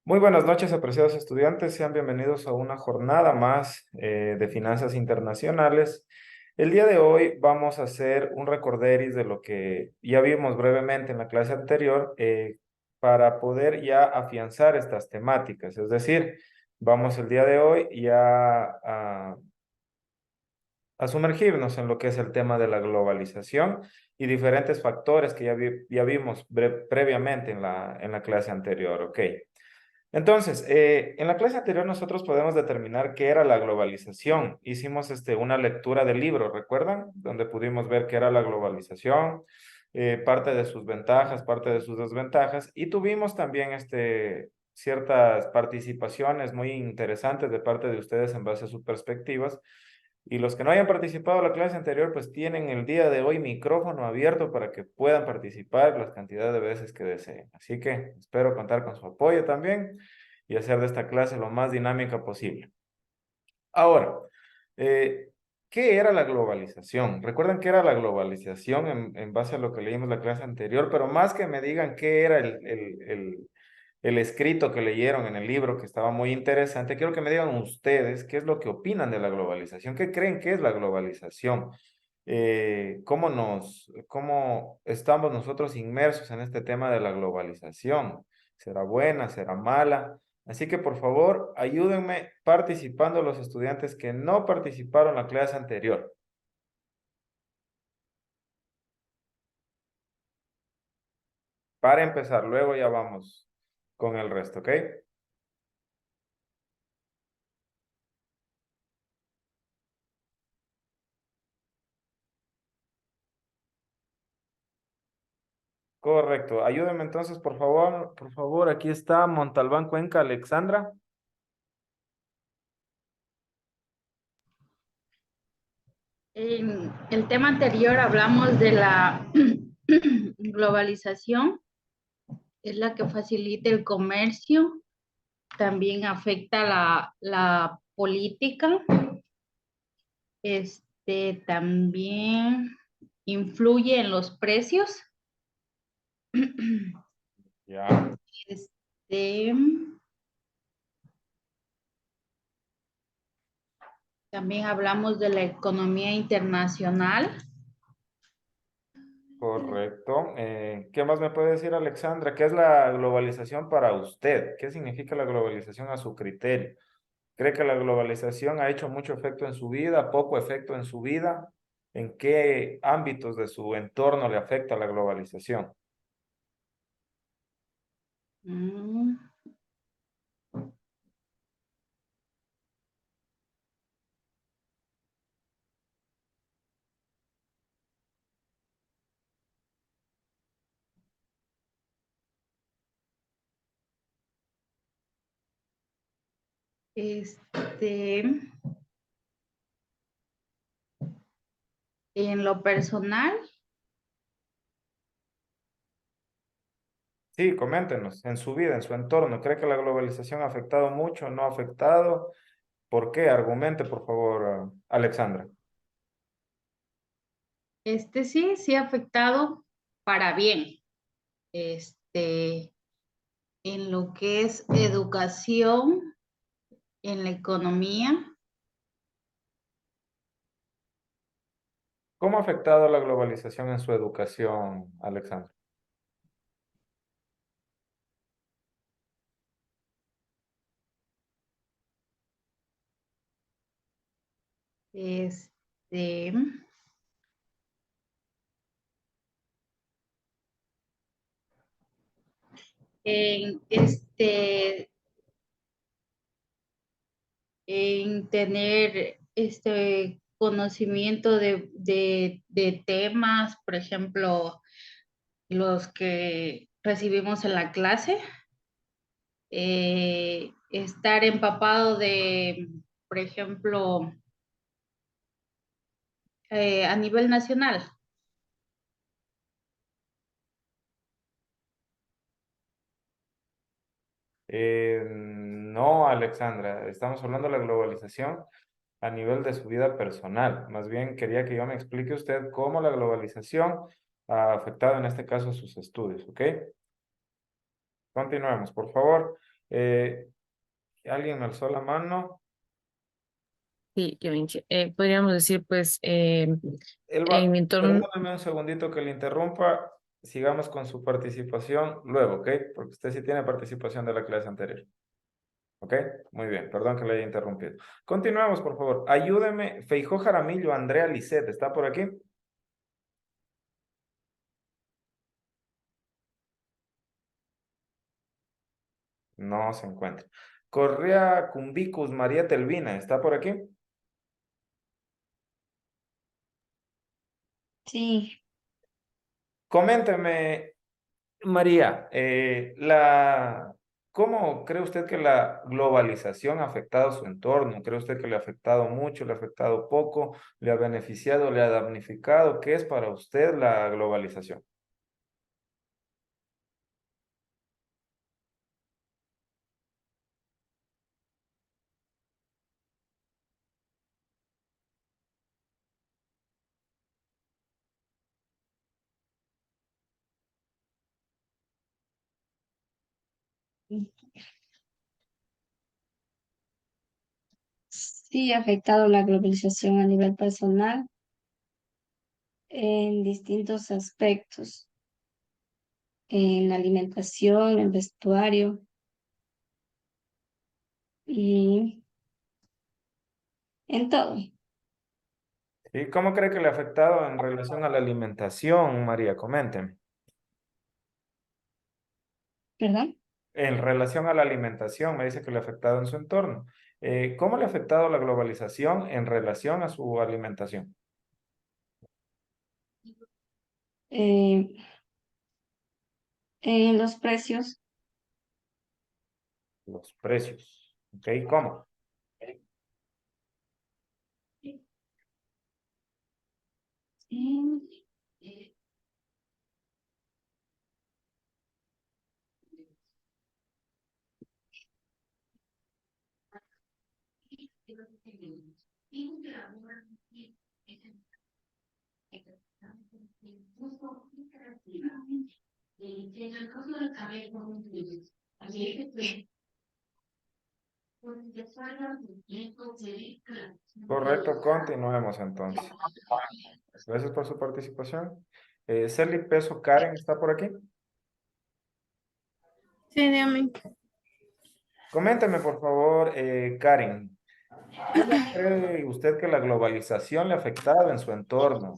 Muy buenas noches, apreciados estudiantes. Sean bienvenidos a una jornada más de finanzas internacionales. El día de hoy vamos a hacer un recorderis de lo que ya vimos brevemente en la clase anterior para poder ya afianzar estas temáticas. Es decir, vamos el día de hoy ya a sumergirnos en lo que es el tema de la globalización y diferentes factores que ya vimos previamente en la clase anterior. ¿Ok? Entonces, en la clase anterior nosotros podemos determinar qué era la globalización. Hicimos una lectura del libro, ¿recuerdan? Donde pudimos ver qué era la globalización, parte de sus ventajas, parte de sus desventajas, y tuvimos también ciertas participaciones muy interesantes de parte de ustedes en base a sus perspectivas. Y los que no hayan participado en la clase anterior, pues tienen el día de hoy micrófono abierto para que puedan participar las cantidades de veces que deseen. Así que espero contar con su apoyo también y hacer de esta clase lo más dinámica posible. Ahora, eh, ¿qué era la globalización? Recuerden qué era la globalización en base a lo que leímos la clase anterior, pero más que me digan qué era el escrito que leyeron en el libro, que estaba muy interesante, quiero que me digan ustedes qué es lo que opinan de la globalización, qué creen que es la globalización, cómo estamos nosotros inmersos en este tema de la globalización. ¿Será buena, será mala? Así que por favor, ayúdenme participando los estudiantes que no participaron en la clase anterior. Para empezar, luego ya vamos con el resto, ¿ok? Correcto. Ayúdenme entonces, por favor. Por favor, aquí está Montalbán Cuenca, Alexandra. En el tema anterior hablamos de la globalización, es la que facilita el comercio, también afecta la política, también influye en los precios. Ya. Este, también hablamos de la economía internacional. Correcto. ¿Qué más me puede decir Alexandra? ¿Qué es la globalización para usted? ¿Qué significa la globalización a su criterio? ¿Cree que la globalización ha hecho mucho efecto en su vida, poco efecto en su vida? ¿En qué ámbitos de su entorno le afecta la globalización? Mm, Este, en lo personal, Sí, coméntenos, en su vida, en su entorno, ¿cree que la globalización ha afectado mucho, no ha afectado? ¿Por qué? Argumente, por favor, Alexandra. sí ha afectado para bien. Este, en lo que es educación, en la economía. ¿Cómo ha afectado la globalización en su educación, Alexandra? Este, en, en tener conocimiento de temas, por ejemplo, los que recibimos en la clase, estar empapado de, por ejemplo, a nivel nacional. No, Alexandra, estamos hablando de la globalización a nivel de su vida personal. Más bien quería que yo me explique usted cómo la globalización ha afectado en este caso sus estudios, ¿ok? Continuemos, por favor. Eh, ¿Alguien me alzó la mano? Sí, yo podríamos decir, pues, en Elba, mi entorno, perdóname un segundito que le interrumpa. Sigamos con su participación luego, ¿ok? Porque usted sí tiene participación de la clase anterior. ¿Ok? Muy bien, perdón que le haya interrumpido. Continuemos, por favor. Ayúdeme. Feijó Jaramillo, Andrea Lisset, ¿está por aquí? No se encuentra. Correa Cumbicus, María Telvina, ¿está por aquí? Sí, Coménteme, María, ¿cómo cree usted que la globalización ha afectado su entorno? ¿Cree usted que le ha afectado mucho, le ha afectado poco, le ha beneficiado, le ha damnificado? ¿Qué es para usted la globalización? sí ha afectado la globalización a nivel personal en distintos aspectos, en la alimentación, el vestuario y en todo, ¿Y cómo cree que le ha afectado en relación a la alimentación, María? Coménteme. ¿verdad? En relación a la alimentación, me dice que le ha afectado en su entorno. ¿Cómo le ha afectado la globalización en relación a su alimentación? Eh, en los precios, Los precios. ¿Ok? ¿Cómo? mm, Correcto, continuemos entonces. Gracias por su participación. Celly Peso Karen, ¿está por aquí? Sí, dígame. Coménteme, por favor, Karen, ¿cómo cree usted que la globalización le ha afectado en su entorno?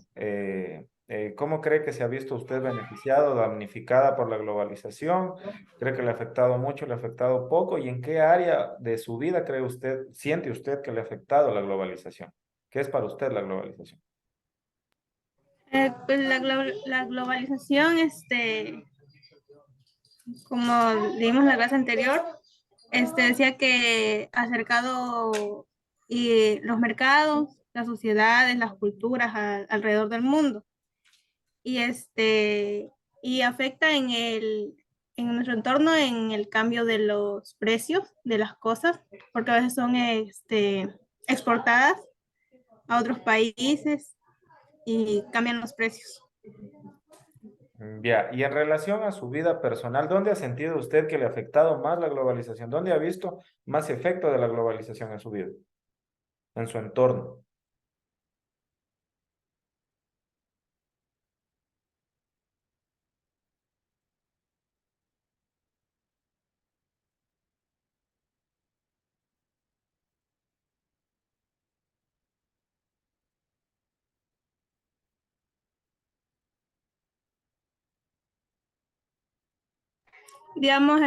¿Cómo cree que se ha visto usted beneficiado o damnificada por la globalización? ¿Cree que le ha afectado mucho, le ha afectado poco? ¿Y en qué área de su vida cree usted, siente usted que le ha afectado la globalización? ¿Qué es para usted la globalización? Pues la globalización, como leímos en la clase anterior, decía que ha acercado los mercados, las sociedades, las culturas alrededor del mundo. Y y afecta en nuestro entorno en el cambio de los precios de las cosas, porque a veces son exportadas a otros países y cambian los precios. Ya, y en relación a su vida personal, ¿dónde ha sentido usted que le ha afectado más la globalización? ¿Dónde ha visto más efecto de la globalización en su vida, en su entorno? Digamos,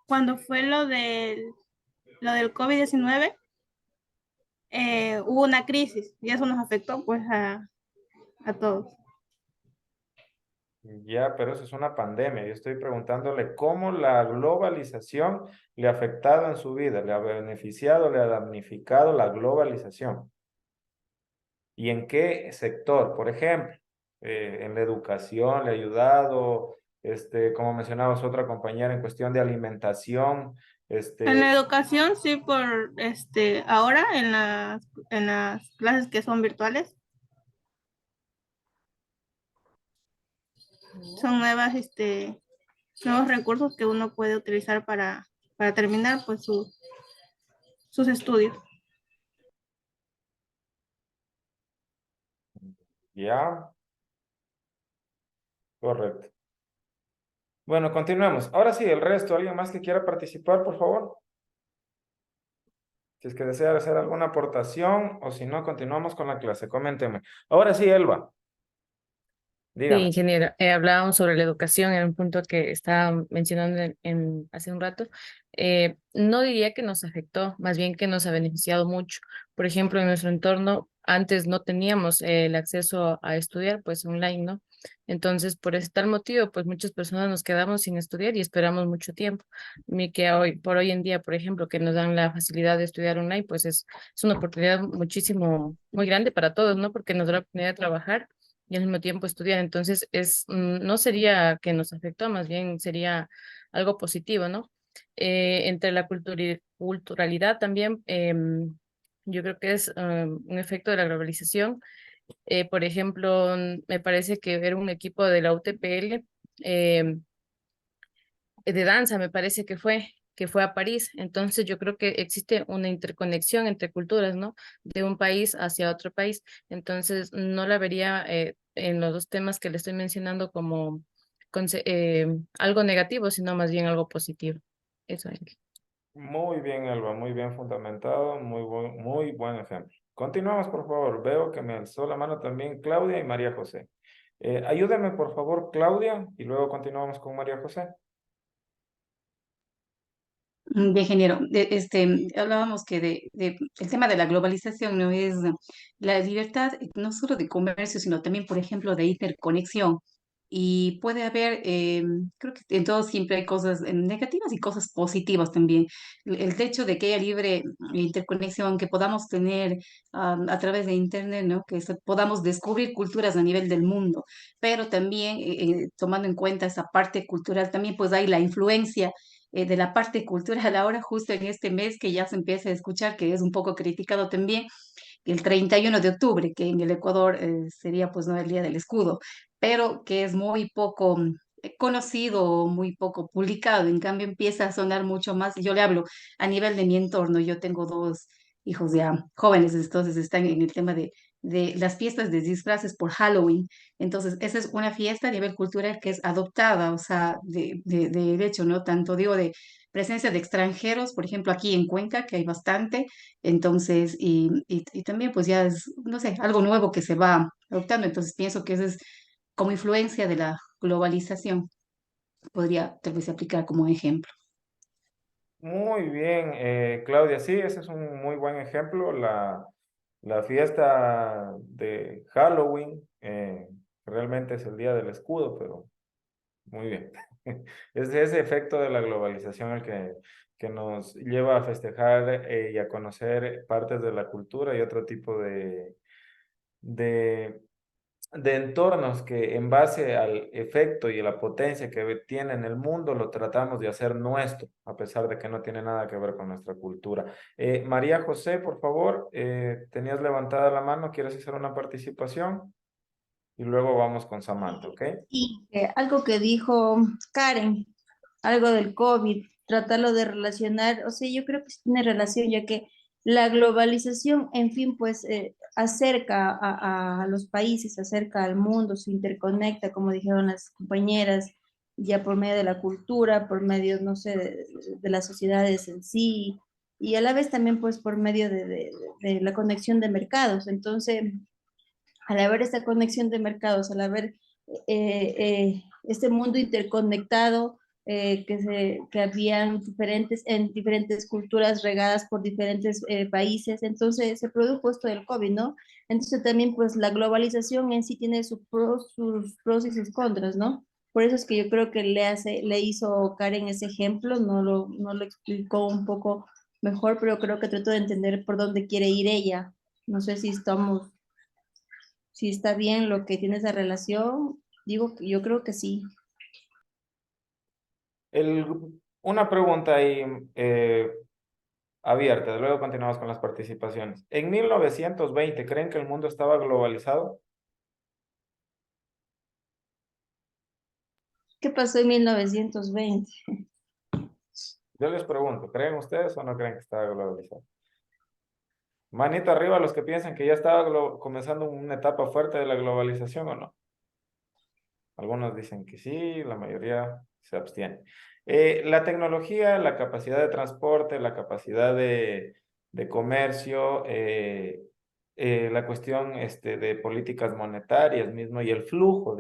cuando fue lo del COVID-19, hubo una crisis y eso nos afectó pues a todos. Ya, pero eso es una pandemia. Yo estoy preguntándole cómo la globalización le ha afectado en su vida, le ha beneficiado, le ha damnificado la globalización. ¿Y en qué sector? Por ejemplo, en la educación le ha ayudado, como mencionabas otra compañera, en cuestión de alimentación, En este, la educación, sí, por ahora en las clases que son virtuales, son nuevos recursos que uno puede utilizar para terminar pues sus estudios. Ya, correcto. Bueno, continuemos. Ahora sí, el resto, ¿alguien más que quiera participar, por favor? Si es que desea hacer alguna aportación o si no, continuamos con la clase. Coménteme. Ahora sí, Elba, Sí, dígame. ingeniero, hablábamos sobre la educación en un punto que estaba mencionando hace un rato. No diría que nos afectó, más bien que nos ha beneficiado mucho. Por ejemplo, en nuestro entorno, antes no teníamos el acceso a estudiar, pues online, ¿no? Entonces, por ese tal motivo, pues muchas personas nos quedamos sin estudiar y esperamos mucho tiempo. Y que hoy en día, por ejemplo, que nos dan la facilidad de estudiar online, pues es una oportunidad muy grande para todos, ¿no? Porque nos da la oportunidad de trabajar y al mismo tiempo estudiar. Entonces, no sería que nos afectó, más bien sería algo positivo, ¿no? Entre la culturalidad también, yo creo que es un efecto de la globalización. Por ejemplo, me parece que ver un equipo de la UTPL, de danza, me parece que fue a París. Entonces yo creo que existe una interconexión entre culturas, ¿no? De un país hacia otro país. Entonces no la vería en los dos temas que le estoy mencionando como algo negativo, sino más bien algo positivo. Eso es. Muy bien, Elba, muy bien fundamentado, muy buen ejemplo. Continuamos, por favor. Veo que me alzó la mano también Claudia y María José. Ayúdame, por favor, Claudia, y luego continuamos con María José. De ingeniero, hablábamos que el tema de la globalización no es la libertad no solo de comercio, sino también, por ejemplo, de interconexión. Y puede haber, creo que en todo siempre hay cosas negativas y cosas positivas también. El hecho de que haya libre interconexión, que podamos tener a través de Internet, ¿no? Que podamos descubrir culturas a nivel del mundo, pero también tomando en cuenta esa parte cultural, también pues hay la influencia de la parte cultural ahora justo en este mes que ya se empieza a escuchar que es un poco criticado también el 31 de octubre, que en el Ecuador sería pues no el Día del Escudo, pero que es muy poco conocido, muy poco publicado, en cambio empieza a sonar mucho más, yo le hablo a nivel de mi entorno, yo tengo dos hijos ya jóvenes, entonces están en el tema de las fiestas de disfraces por Halloween, entonces esa es una fiesta a nivel cultural que es adoptada, o sea, de hecho, ¿no? Tanto digo de presencia de extranjeros, por ejemplo, aquí en Cuenca, que hay bastante, entonces, y también pues ya es, no sé, algo nuevo que se va adoptando. Entonces pienso que eso es como influencia de la globalización. Podría tal vez aplicar como ejemplo. Muy bien, Claudia, sí, ese es un muy buen ejemplo. La fiesta de Halloween realmente es el día del escudo, pero muy bien. Es ese efecto de la globalización el que nos lleva a festejar y a conocer partes de la cultura y otro tipo de, de entornos que en base al efecto y a la potencia que tiene en el mundo lo tratamos de hacer nuestro, a pesar de que no tiene nada que ver con nuestra cultura. María José, por favor, tenías levantada la mano, ¿quieres hacer una participación? Y luego vamos con Samantha, ¿ok? Y algo que dijo Karen, algo del COVID, tratarlo de relacionar, o sea, yo creo que sí tiene relación, ya que la globalización, en fin, pues acerca a los países, acerca al mundo, se interconecta, como dijeron las compañeras, ya por medio de la cultura, por medio, no sé, de las sociedades en sí, y a la vez también pues por medio de la conexión de mercados. Entonces, al haber esta conexión de mercados, al haber este mundo interconectado, que habían en diferentes culturas regadas por diferentes países, entonces se produjo esto del COVID, ¿no? Entonces también pues la globalización en sí tiene sus pros y sus contras, ¿no? Por eso es que yo creo que le hizo Karen ese ejemplo, no lo explicó un poco mejor, pero creo que trató de entender por dónde quiere ir ella. No sé si está bien lo que tiene esa relación, digo que yo creo que sí. El, una pregunta ahí abierta, luego continuamos con las participaciones. En 1920, ¿creen que el mundo estaba globalizado? ¿Qué pasó en 1920? Yo les pregunto, ¿creen ustedes o no creen que estaba globalizado? Manita arriba los que piensan que ya estaba comenzando una etapa fuerte de la globalización o no. Algunos dicen que sí, la mayoría se abstiene. La tecnología, la capacidad de transporte, la capacidad de comercio, la cuestión de políticas monetarias mismo y el flujo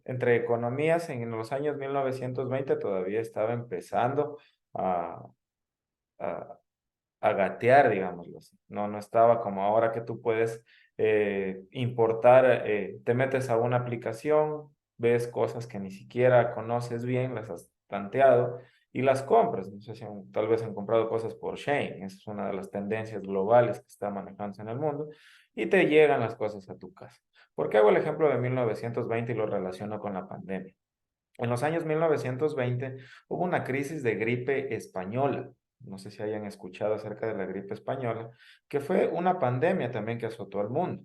entre economías en los años 1920 todavía estaba empezando a, a, a gatear, digámoslo así. No, no estaba como ahora que tú puedes importar, te metes a una aplicación, ves cosas que ni siquiera conoces bien, las has tanteado y las compras. No sé si tal vez han comprado cosas por Shein, esa es una de las tendencias globales que está manejándose en el mundo, y te llegan las cosas a tu casa. ¿Por qué hago el ejemplo de 1920 y lo relaciono con la pandemia? En los años 1920 hubo una crisis de gripe española. No sé si hayan escuchado acerca de la gripe española, que fue una pandemia también que azotó al mundo.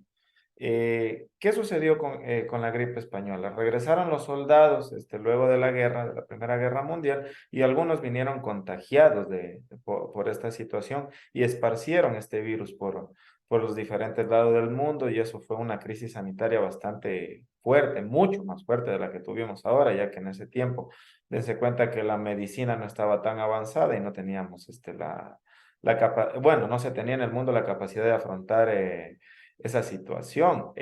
¿Qué sucedió con la gripe española? Regresaron los soldados luego de la guerra, de la Primera Guerra Mundial, y algunos vinieron contagiados por esta situación y esparcieron este virus por los diferentes lados del mundo, y eso fue una crisis sanitaria bastante fuerte, mucho más fuerte de la que tuvimos ahora, ya que en ese tiempo, dense cuenta que la medicina no estaba tan avanzada y no teníamos bueno, no se tenía en el mundo la capacidad de afrontar esa situación.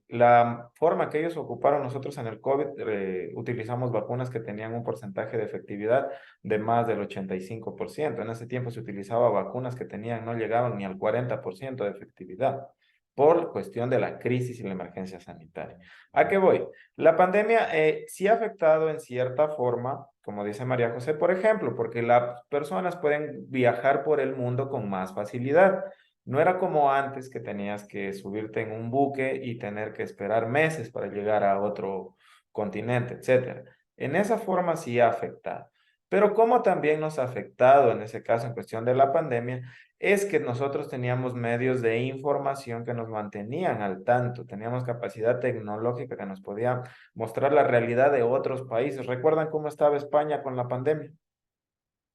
La forma que ellos ocuparon nosotros en el COVID, utilizamos vacunas que tenían un porcentaje de efectividad de más del 85%. En ese tiempo se utilizaba vacunas que tenían, no llegaban ni al 40% de efectividad por cuestión de la crisis y la emergencia sanitaria. ¿A qué voy? La pandemia sí ha afectado en cierta forma, como dice María José, por ejemplo, porque las personas pueden viajar por el mundo con más facilidad. No era como antes que tenías que subirte en un buque y tener que esperar meses para llegar a otro continente, etcétera. En esa forma sí ha afectado. Pero como también nos ha afectado en ese caso en cuestión de la pandemia, es que nosotros teníamos medios de información que nos mantenían al tanto, teníamos capacidad tecnológica que nos podía mostrar la realidad de otros países. ¿Recuerdan cómo estaba España con la pandemia?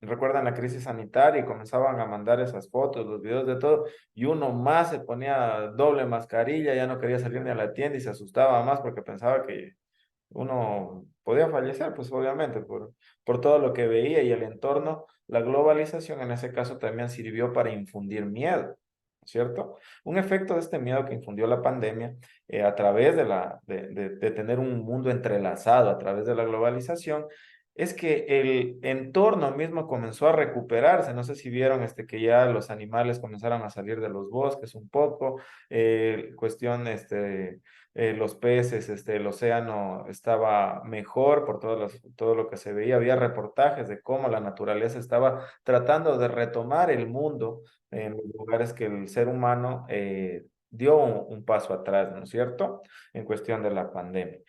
¿Recuerdan la crisis sanitaria y comenzaban a mandar esas fotos, los videos de todo? Y uno más se ponía doble mascarilla, ya no quería salir ni a la tienda y se asustaba más porque pensaba que uno podía fallecer, pues obviamente, por todo lo que veía y el entorno. La globalización en ese caso también sirvió para infundir miedo, ¿cierto? Un efecto de este miedo que infundió la pandemia a través de tener un mundo entrelazado, a través de la globalización, es que el entorno mismo comenzó a recuperarse. No sé si vieron que ya los animales comenzaron a salir de los bosques un poco, cuestión los peces, el océano estaba mejor por todo lo que se veía. Había reportajes de cómo la naturaleza estaba tratando de retomar el mundo en los lugares que el ser humano dio un paso atrás, ¿no es cierto? En cuestión de la pandemia.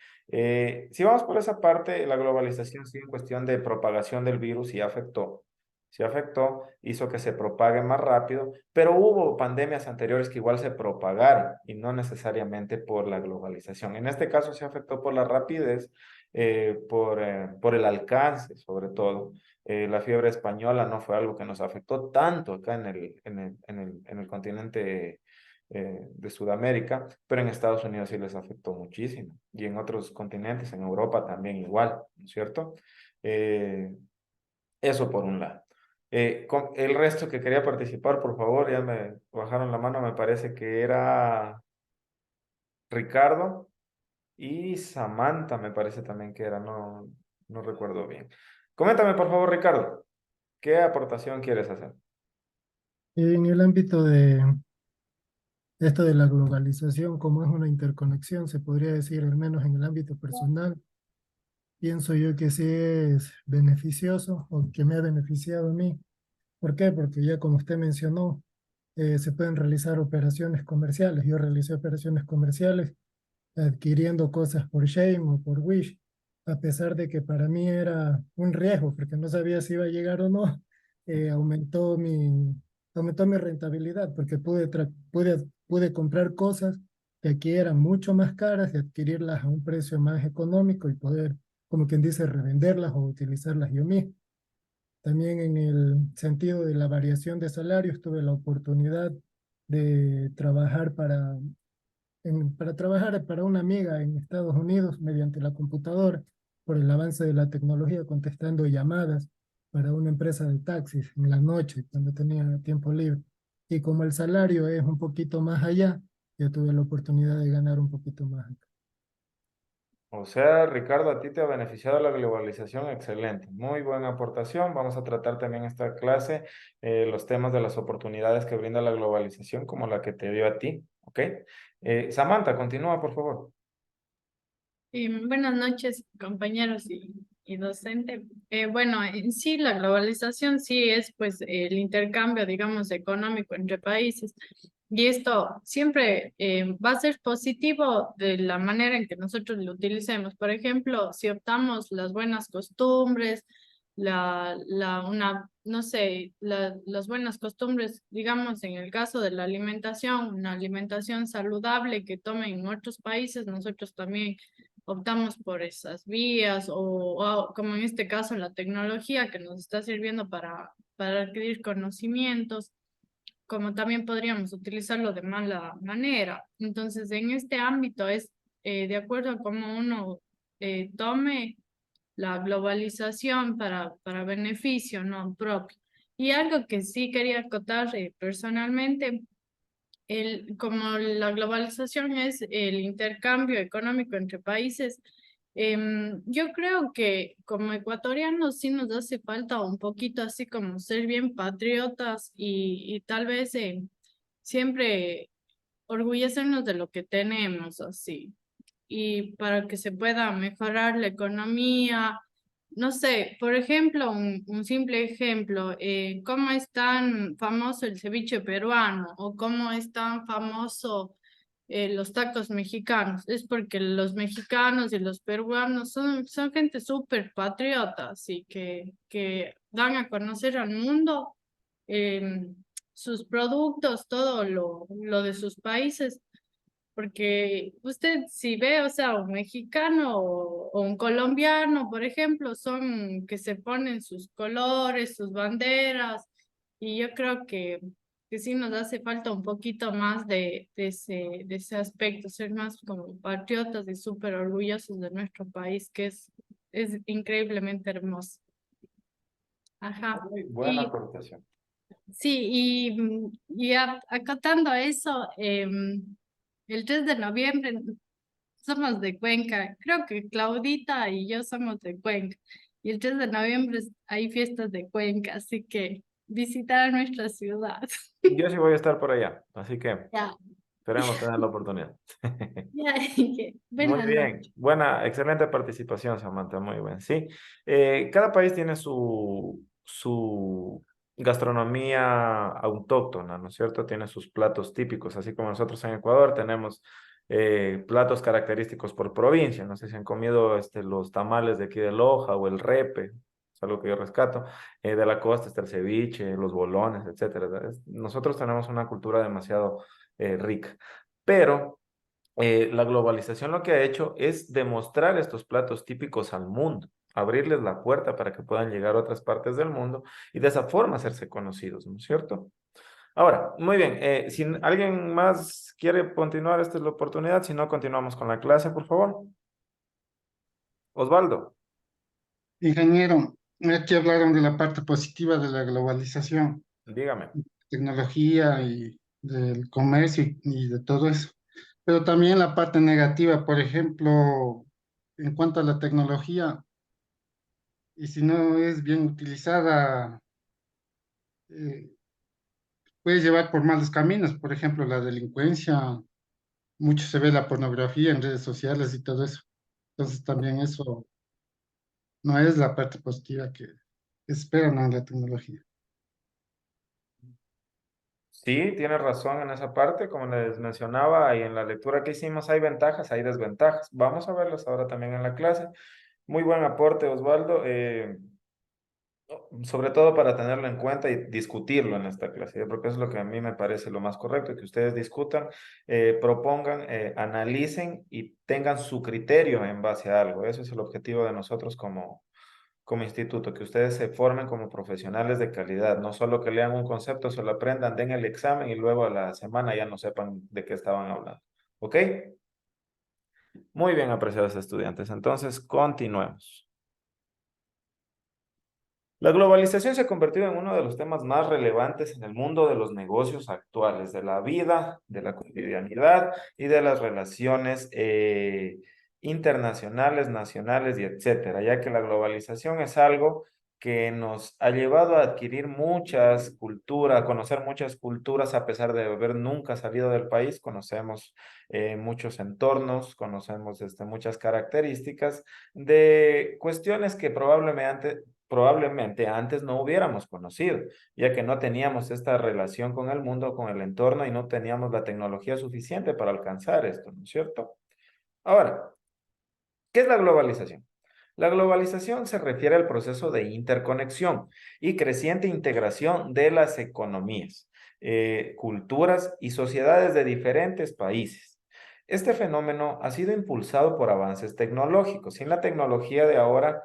Si vamos por esa parte, la globalización sí en cuestión de propagación del virus sí afectó, hizo que se propague más rápido, pero hubo pandemias anteriores que igual se propagaron y no necesariamente por la globalización. En este caso se afectó por la rapidez, por el alcance sobre todo. La fiebre española no fue algo que nos afectó tanto acá en el continente de Sudamérica, pero en Estados Unidos sí les afectó muchísimo y en otros continentes, en Europa también igual, ¿no es cierto? Eh, Eso por un lado. Con el resto que quería participar, por favor, ya me bajaron la mano, me parece que era Ricardo y Samantha, me parece también que era, no recuerdo bien. Coméntame, por favor, Ricardo, ¿qué aportación quieres hacer? En el ámbito de esto de la globalización, como es una interconexión, se podría decir, al menos en el ámbito personal, pienso yo que sí es beneficioso o que me ha beneficiado a mí. ¿Por qué? Porque ya como usted mencionó, se pueden realizar operaciones comerciales. Yo realicé operaciones comerciales adquiriendo cosas por Shein o por Wish, a pesar de que para mí era un riesgo, porque no sabía si iba a llegar o no, aumentó mi rentabilidad, porque pude comprar cosas que aquí eran mucho más caras y adquirirlas a un precio más económico y poder, como quien dice, revenderlas o utilizarlas yo mismo. También en el sentido de la variación de salarios, tuve la oportunidad de trabajar para trabajar para una amiga en Estados Unidos mediante la computadora por el avance de la tecnología, contestando llamadas para una empresa de taxis en la noche cuando tenía tiempo libre. Y como el salario es un poquito más allá, yo tuve la oportunidad de ganar un poquito más. O sea, Ricardo, a ti te ha beneficiado la globalización, excelente, muy buena aportación. Vamos a tratar también esta clase, los temas de las oportunidades que brinda la globalización, como la que te dio a ti, ¿ok? Samantha, continúa, por favor. Buenas noches, compañeros y docente. Bueno, en sí la globalización sí es pues el intercambio, digamos, económico entre países. Y esto siempre va a ser positivo de la manera en que nosotros lo utilicemos. Por ejemplo, si optamos las buenas costumbres, no sé, las buenas costumbres, digamos, en el caso de la alimentación, una alimentación saludable que tomen en otros países, nosotros también optamos por esas vías o como en este caso la tecnología que nos está sirviendo para adquirir conocimientos, como también podríamos utilizarlo de mala manera. Entonces, en este ámbito es de acuerdo a cómo uno tome la globalización para beneficio, no propio. Y algo que sí quería acotar personalmente, como la globalización es el intercambio económico entre países, yo creo que como ecuatorianos sí nos hace falta un poquito así como ser bien patriotas y tal vez siempre orgullecernos de lo que tenemos así y para que se pueda mejorar la economía. No sé, por ejemplo, un simple ejemplo, ¿cómo es tan famoso el ceviche peruano o cómo es tan famoso los tacos mexicanos? Es porque los mexicanos y los peruanos son gente súper patriotas y que dan a conocer al mundo sus productos, todo lo de sus países. Porque usted si ve, o sea, un mexicano o un colombiano, por ejemplo, son que se ponen sus colores, sus banderas, y yo creo que sí nos hace falta un poquito más de ese aspecto, ser más como patriotas y súper orgullosos de nuestro país, que es increíblemente hermoso. Ajá. Muy buena aportación. Sí, acotando eso, el 3 de noviembre somos de Cuenca. Creo que Claudita y yo somos de Cuenca. Y el 3 de noviembre hay fiestas de Cuenca, así que visitar nuestra ciudad. Yo sí voy a estar por allá, así que Ya, esperemos tener la oportunidad. ya, Muy buenas bien, noches. buena, excelente participación, Samantha, muy bien, sí. Cada país tiene su gastronomía autóctona, ¿no es cierto? Tiene sus platos típicos, así como nosotros en Ecuador tenemos platos característicos por provincia. No sé si han comido los tamales de aquí de Loja o el repe, es algo que yo rescato. De la costa está el ceviche, los bolones, etcétera. Nosotros tenemos una cultura demasiado rica, pero la globalización lo que ha hecho es demostrar estos platos típicos al mundo, abrirles la puerta para que puedan llegar a otras partes del mundo y de esa forma hacerse conocidos, ¿no es cierto? Ahora, muy bien, si alguien más quiere continuar, esta es la oportunidad, si no, continuamos con la clase, por favor. Osvaldo, Ingeniero, aquí hablaron de la parte positiva de la globalización, dígame. tecnología y del comercio y de todo eso, pero también la parte negativa, por ejemplo, en cuanto a la tecnología, y si no es bien utilizada, eh, puede llevar por malos caminos, por ejemplo, la delincuencia, mucho se ve la pornografía en redes sociales y todo eso, entonces también eso no es la parte positiva que esperan en la tecnología. Sí, tienes razón en esa parte, como les mencionaba, y en la lectura que hicimos hay ventajas, hay desventajas. Vamos a verlas ahora también en la clase. Muy buen aporte, Osvaldo. Sobre todo para tenerlo en cuenta y discutirlo en esta clase, porque es lo que a mí me parece lo más correcto, que ustedes discutan, propongan, analicen y tengan su criterio en base a algo. Eso es el objetivo de nosotros como instituto, que ustedes se formen como profesionales de calidad, no solo que lean un concepto, se lo aprendan, den el examen y luego a la semana ya no sepan de qué estaban hablando. ¿Ok? Muy bien, apreciados estudiantes. Entonces, continuemos. La globalización se ha convertido en uno de los temas más relevantes en el mundo de los negocios actuales, de la vida, de la cotidianidad y de las relaciones internacionales, nacionales y etcétera, ya que la globalización es algo que nos ha llevado a adquirir muchas culturas, a conocer muchas culturas a pesar de haber nunca salido del país. Conocemos muchos entornos, conocemos muchas características de cuestiones que probablemente antes no hubiéramos conocido, ya que no teníamos esta relación con el mundo, con el entorno y no teníamos la tecnología suficiente para alcanzar esto, ¿no es cierto? Ahora, ¿qué es la globalización? La globalización se refiere al proceso de interconexión y creciente integración de las economías, culturas y sociedades de diferentes países. Este fenómeno ha sido impulsado por avances tecnológicos. Sin la tecnología de ahora,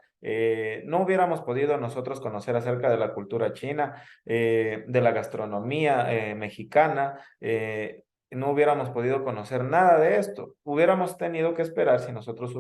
no hubiéramos podido nosotros conocer acerca de la cultura china, de la gastronomía mexicana, no hubiéramos podido conocer nada de esto. Hubiéramos tenido que esperar si nosotros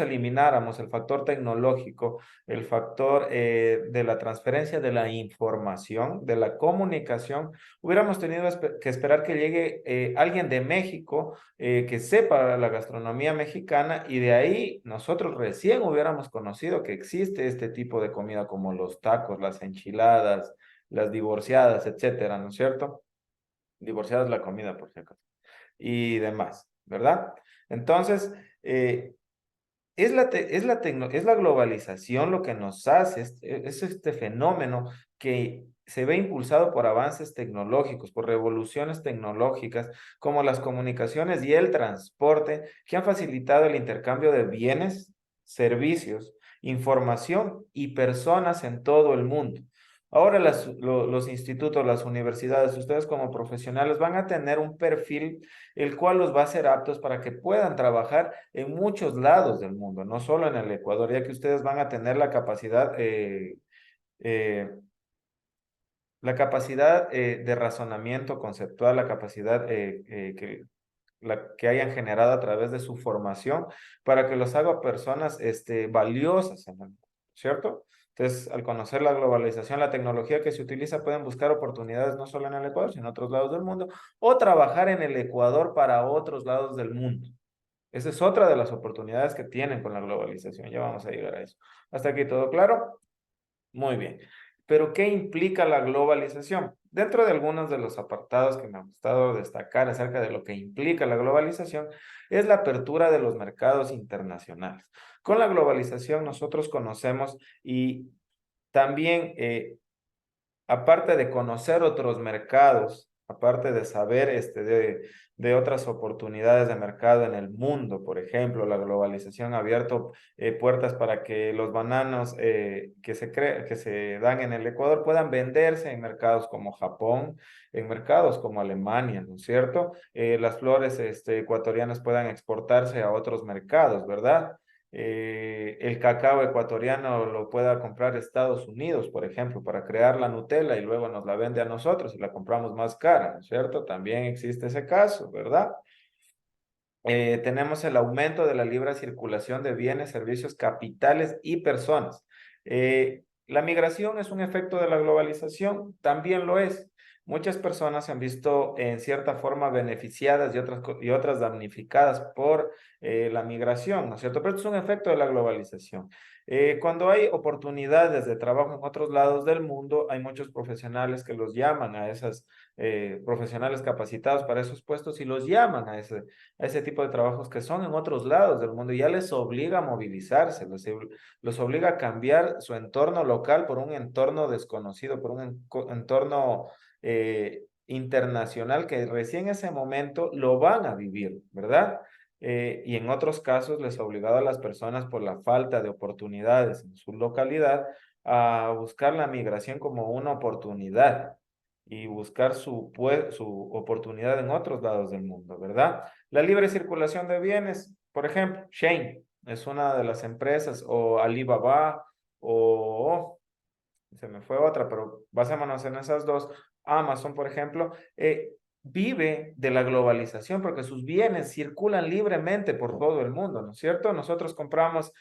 elimináramos el factor tecnológico, el factor de la transferencia de la información, de la comunicación, hubiéramos tenido que esperar que llegue alguien de México que sepa la gastronomía mexicana y de ahí nosotros recién hubiéramos conocido que existe este tipo de comida como los tacos, las enchiladas, las divorciadas, etcétera, ¿no es cierto? Divorciadas la comida, por si acaso, y demás, ¿verdad? Entonces, es la globalización lo que nos hace, es este fenómeno que se ve impulsado por avances tecnológicos, por revoluciones tecnológicas, como las comunicaciones y el transporte, que han facilitado el intercambio de bienes, servicios, información y personas en todo el mundo. Ahora los institutos, las universidades, ustedes como profesionales van a tener un perfil el cual los va a hacer aptos para que puedan trabajar en muchos lados del mundo, no solo en el Ecuador, ya que ustedes van a tener eh, la capacidad de razonamiento conceptual, la capacidad que hayan generado a través de su formación para que los haga personas valiosas en el mundo, ¿cierto? Entonces, al conocer la globalización, la tecnología que se utiliza, pueden buscar oportunidades no solo en el Ecuador, sino en otros lados del mundo, o trabajar en el Ecuador para otros lados del mundo. Esa es otra de las oportunidades que tienen con la globalización. Ya vamos a llegar a eso. ¿Hasta aquí todo claro? Muy bien. Pero, ¿qué implica la globalización? Dentro de algunos de los apartados que me ha gustado destacar acerca de lo que implica la globalización, es la apertura de los mercados internacionales. Con la globalización nosotros conocemos y también, aparte de conocer otros mercados, aparte de saber de otras oportunidades de mercado en el mundo, por ejemplo, la globalización ha abierto puertas para que los bananos que se dan en el Ecuador puedan venderse en mercados como Japón, en mercados como Alemania, ¿no es cierto? Las flores ecuatorianas puedan exportarse a otros mercados, ¿verdad? El cacao ecuatoriano lo pueda comprar Estados Unidos, por ejemplo, para crear la Nutella y luego nos la vende a nosotros y la compramos más cara, ¿no es cierto? También existe ese caso, ¿verdad? Tenemos el aumento de la libre circulación de bienes, servicios, capitales y personas. La migración es un efecto de la globalización, también lo es. Muchas personas se han visto en cierta forma beneficiadas y otras damnificadas por la migración, ¿no es cierto? Pero esto es un efecto de la globalización. Cuando hay oportunidades de trabajo en otros lados del mundo, hay muchos profesionales que los llaman a esas profesionales capacitados para esos puestos y los llaman a ese tipo de trabajos que son en otros lados del mundo y ya les obliga a movilizarse, los obliga a cambiar su entorno local por un entorno desconocido, por un entorno internacional que recién en ese momento lo van a vivir, ¿verdad? Y en otros casos les ha obligado a las personas por la falta de oportunidades en su localidad a buscar la migración como una oportunidad y buscar su oportunidad en otros lados del mundo, ¿verdad? La libre circulación de bienes, por ejemplo, Shane, es una de las empresas, o Alibaba, o se me fue otra, pero basémonos en esas dos. Amazon, por ejemplo, vive de la globalización porque sus bienes circulan libremente por todo el mundo, ¿no es cierto? Nosotros compramos,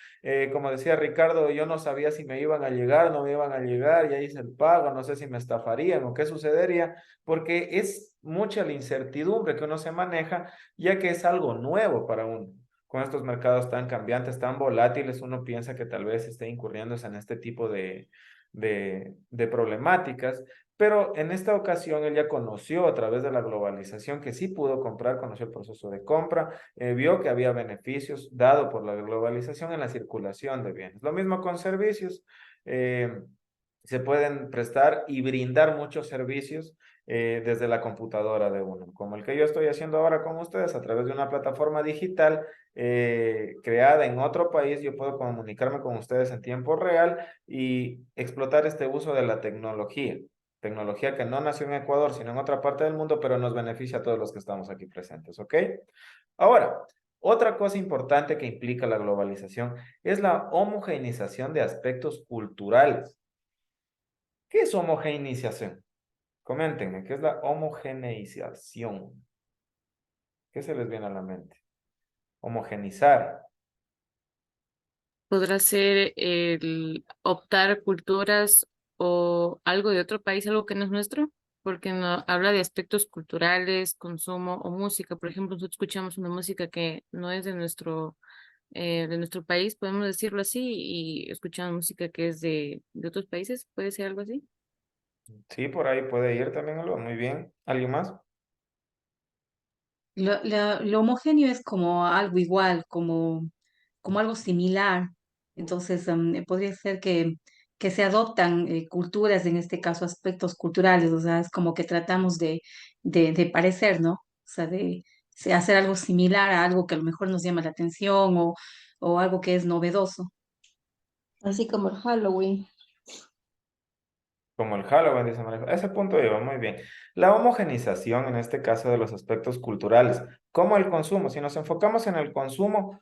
como decía Ricardo, yo no sabía si me iban a llegar, no me iban a llegar, ya hice el pago, no sé si me estafarían o qué sucedería, porque es mucha la incertidumbre que uno se maneja, ya que es algo nuevo para uno. Con estos mercados tan cambiantes, tan volátiles, uno piensa que tal vez esté incurriendo en este tipo de problemáticas, pero en esta ocasión él ya conoció a través de la globalización que sí pudo comprar, conoció el proceso de compra, vio que había beneficios dado por la globalización en la circulación de bienes. Lo mismo con servicios. Se pueden prestar y brindar muchos servicios desde la computadora de uno, como el que yo estoy haciendo ahora con ustedes a través de una plataforma digital creada en otro país. Yo puedo comunicarme con ustedes en tiempo real y explotar este uso de la tecnología que no nació en Ecuador, sino en otra parte del mundo, pero nos beneficia a todos los que estamos aquí presentes, ¿ok? Ahora, otra cosa importante que implica la globalización es la homogeneización de aspectos culturales. ¿Qué es homogeneización? Coméntenme, ¿qué es la homogeneización? ¿Qué se les viene a la mente? Homogenizar. Podrá ser el optar culturas o algo de otro país, algo que no es nuestro, porque no habla de aspectos culturales, consumo o música. Por ejemplo, nosotros escuchamos una música que no es de nuestro país, podemos decirlo así, y escuchamos música que es de otros países, ¿puede ser algo así? Sí, por ahí puede ir también algo. Muy bien. ¿Alguien más? Lo homogéneo es como algo igual, como algo similar. Entonces, podría ser que se adoptan culturas, en este caso aspectos culturales, o sea, es como que tratamos de parecer, ¿no? O sea, de hacer algo similar a algo que a lo mejor nos llama la atención o algo que es novedoso. Así como el Halloween. Como el Halloween, dice María. A ese punto iba muy bien. La homogenización, en este caso, de los aspectos culturales, como el consumo. Si nos enfocamos en el consumo,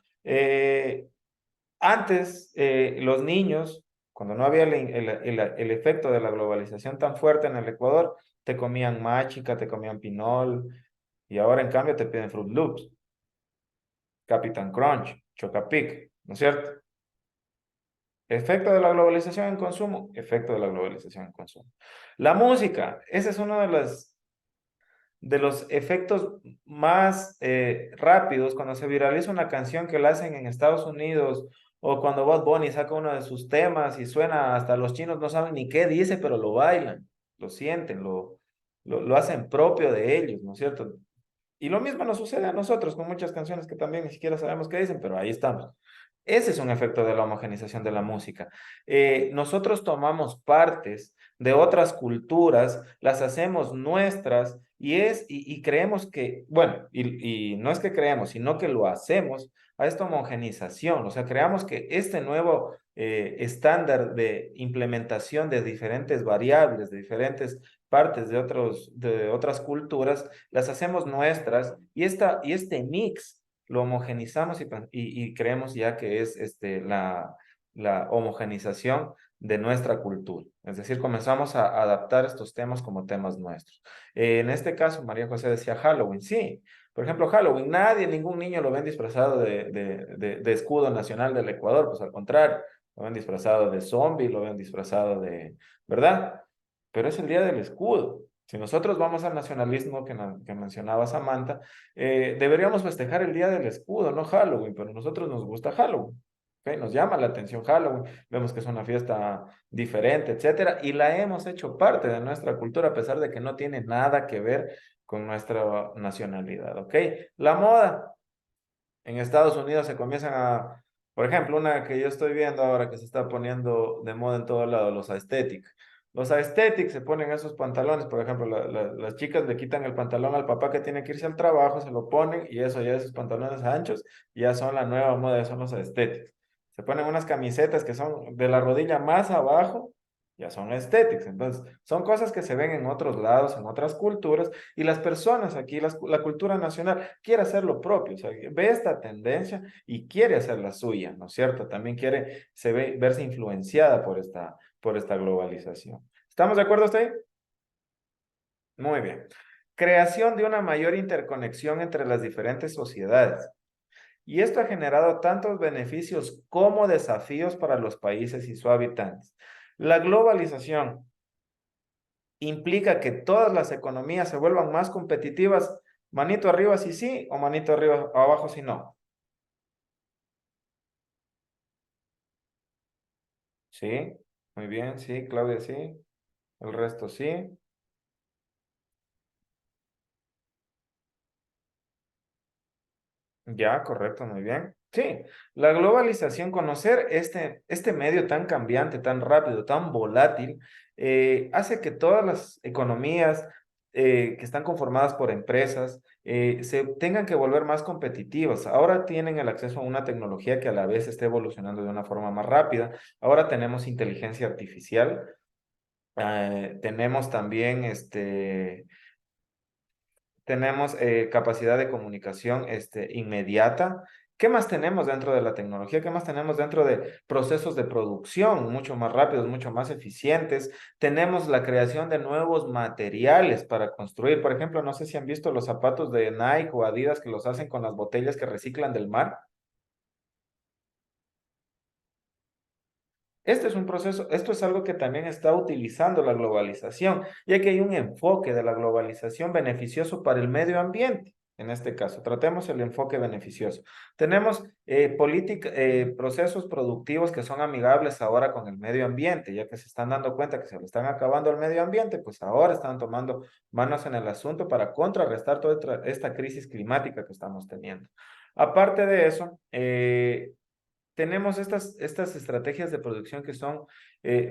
antes los niños, cuando no había el efecto de la globalización tan fuerte en el Ecuador, te comían machica, te comían pinol, y ahora en cambio te piden Fruit Loops, Captain Crunch, Chocapic, ¿no es cierto? Efecto de la globalización en consumo, efecto de la globalización en consumo. La música, ese es uno de los efectos más rápidos cuando se viraliza una canción que la hacen en Estados Unidos o cuando Bad Bunny saca uno de sus temas y suena, hasta los chinos no saben ni qué dice, pero lo bailan, lo sienten, lo hacen propio de ellos, ¿no es cierto? Y lo mismo nos sucede a nosotros con muchas canciones que también ni siquiera sabemos qué dicen, pero ahí estamos. Ese es un efecto de la homogenización de la música. Nosotros tomamos partes de otras culturas, las hacemos nuestras y creemos que, bueno, y no es que creemos, sino que lo hacemos a esta homogenización. O sea, creamos que este nuevo estándar de implementación de diferentes variables, de diferentes partes de otras culturas, las hacemos nuestras y este mix lo homogenizamos y creemos ya que es la homogenización de nuestra cultura. Es decir, comenzamos a adaptar estos temas como temas nuestros. En este caso, María José decía Halloween, sí. Por ejemplo, Halloween, ningún niño lo ven disfrazado de escudo nacional del Ecuador, pues al contrario, lo ven disfrazado de zombie, lo ven disfrazado ¿verdad? Pero es el día del escudo. Si nosotros vamos al nacionalismo que mencionaba Samantha, deberíamos festejar el día del escudo, no Halloween, pero a nosotros nos gusta Halloween. ¿Ok? Nos llama la atención Halloween, vemos que es una fiesta diferente, etcétera, y la hemos hecho parte de nuestra cultura a pesar de que no tiene nada que ver con nuestra nacionalidad. ¿Ok? La moda. En Estados Unidos se comienzan por ejemplo, una que yo estoy viendo ahora que se está poniendo de moda en todo lado, los aesthetic. Los aesthetic se ponen esos pantalones, por ejemplo, las chicas le quitan el pantalón al papá que tiene que irse al trabajo, se lo ponen y eso ya esos pantalones anchos ya son la nueva moda, son los aesthetics. Se ponen unas camisetas que son de la rodilla más abajo Ya son aesthetics. Entonces, son cosas que se ven en otros lados, en otras culturas, y las personas aquí, la cultura nacional, quiere hacer lo propio. O sea, ve esta tendencia y quiere hacer la suya, ¿no es cierto? También quiere verse influenciada por esta globalización. ¿Estamos de acuerdo hasta ahí? Muy bien. Creación de una mayor interconexión entre las diferentes sociedades. Y esto ha generado tantos beneficios como desafíos para los países y sus habitantes. La globalización implica que todas las economías se vuelvan más competitivas. Manito arriba si sí o manito arriba abajo si no. Sí, muy bien, sí, Claudia sí. El resto sí. Ya, correcto, muy bien. Sí, la globalización, conocer este medio tan cambiante, tan rápido, tan volátil, hace que todas las economías que están conformadas por empresas se tengan que volver más competitivas. Ahora tienen el acceso a una tecnología que a la vez está evolucionando de una forma más rápida. Ahora tenemos inteligencia artificial, tenemos también tenemos capacidad de comunicación inmediata. ¿Qué más tenemos dentro de la tecnología? ¿Qué más tenemos dentro de procesos de producción mucho más rápidos, mucho más eficientes? Tenemos la creación de nuevos materiales para construir. Por ejemplo, no sé si han visto los zapatos de Nike o Adidas que los hacen con las botellas que reciclan del mar. Este es un proceso, esto es algo que también está utilizando la globalización, ya que hay un enfoque de la globalización beneficioso para el medio ambiente. En este caso, tratemos el enfoque beneficioso. Tenemos procesos productivos que son amigables ahora con el medio ambiente, ya que se están dando cuenta que se le están acabando el medio ambiente, pues ahora están tomando manos en el asunto para contrarrestar toda esta crisis climática que estamos teniendo. Aparte de eso, tenemos estas estrategias de producción que son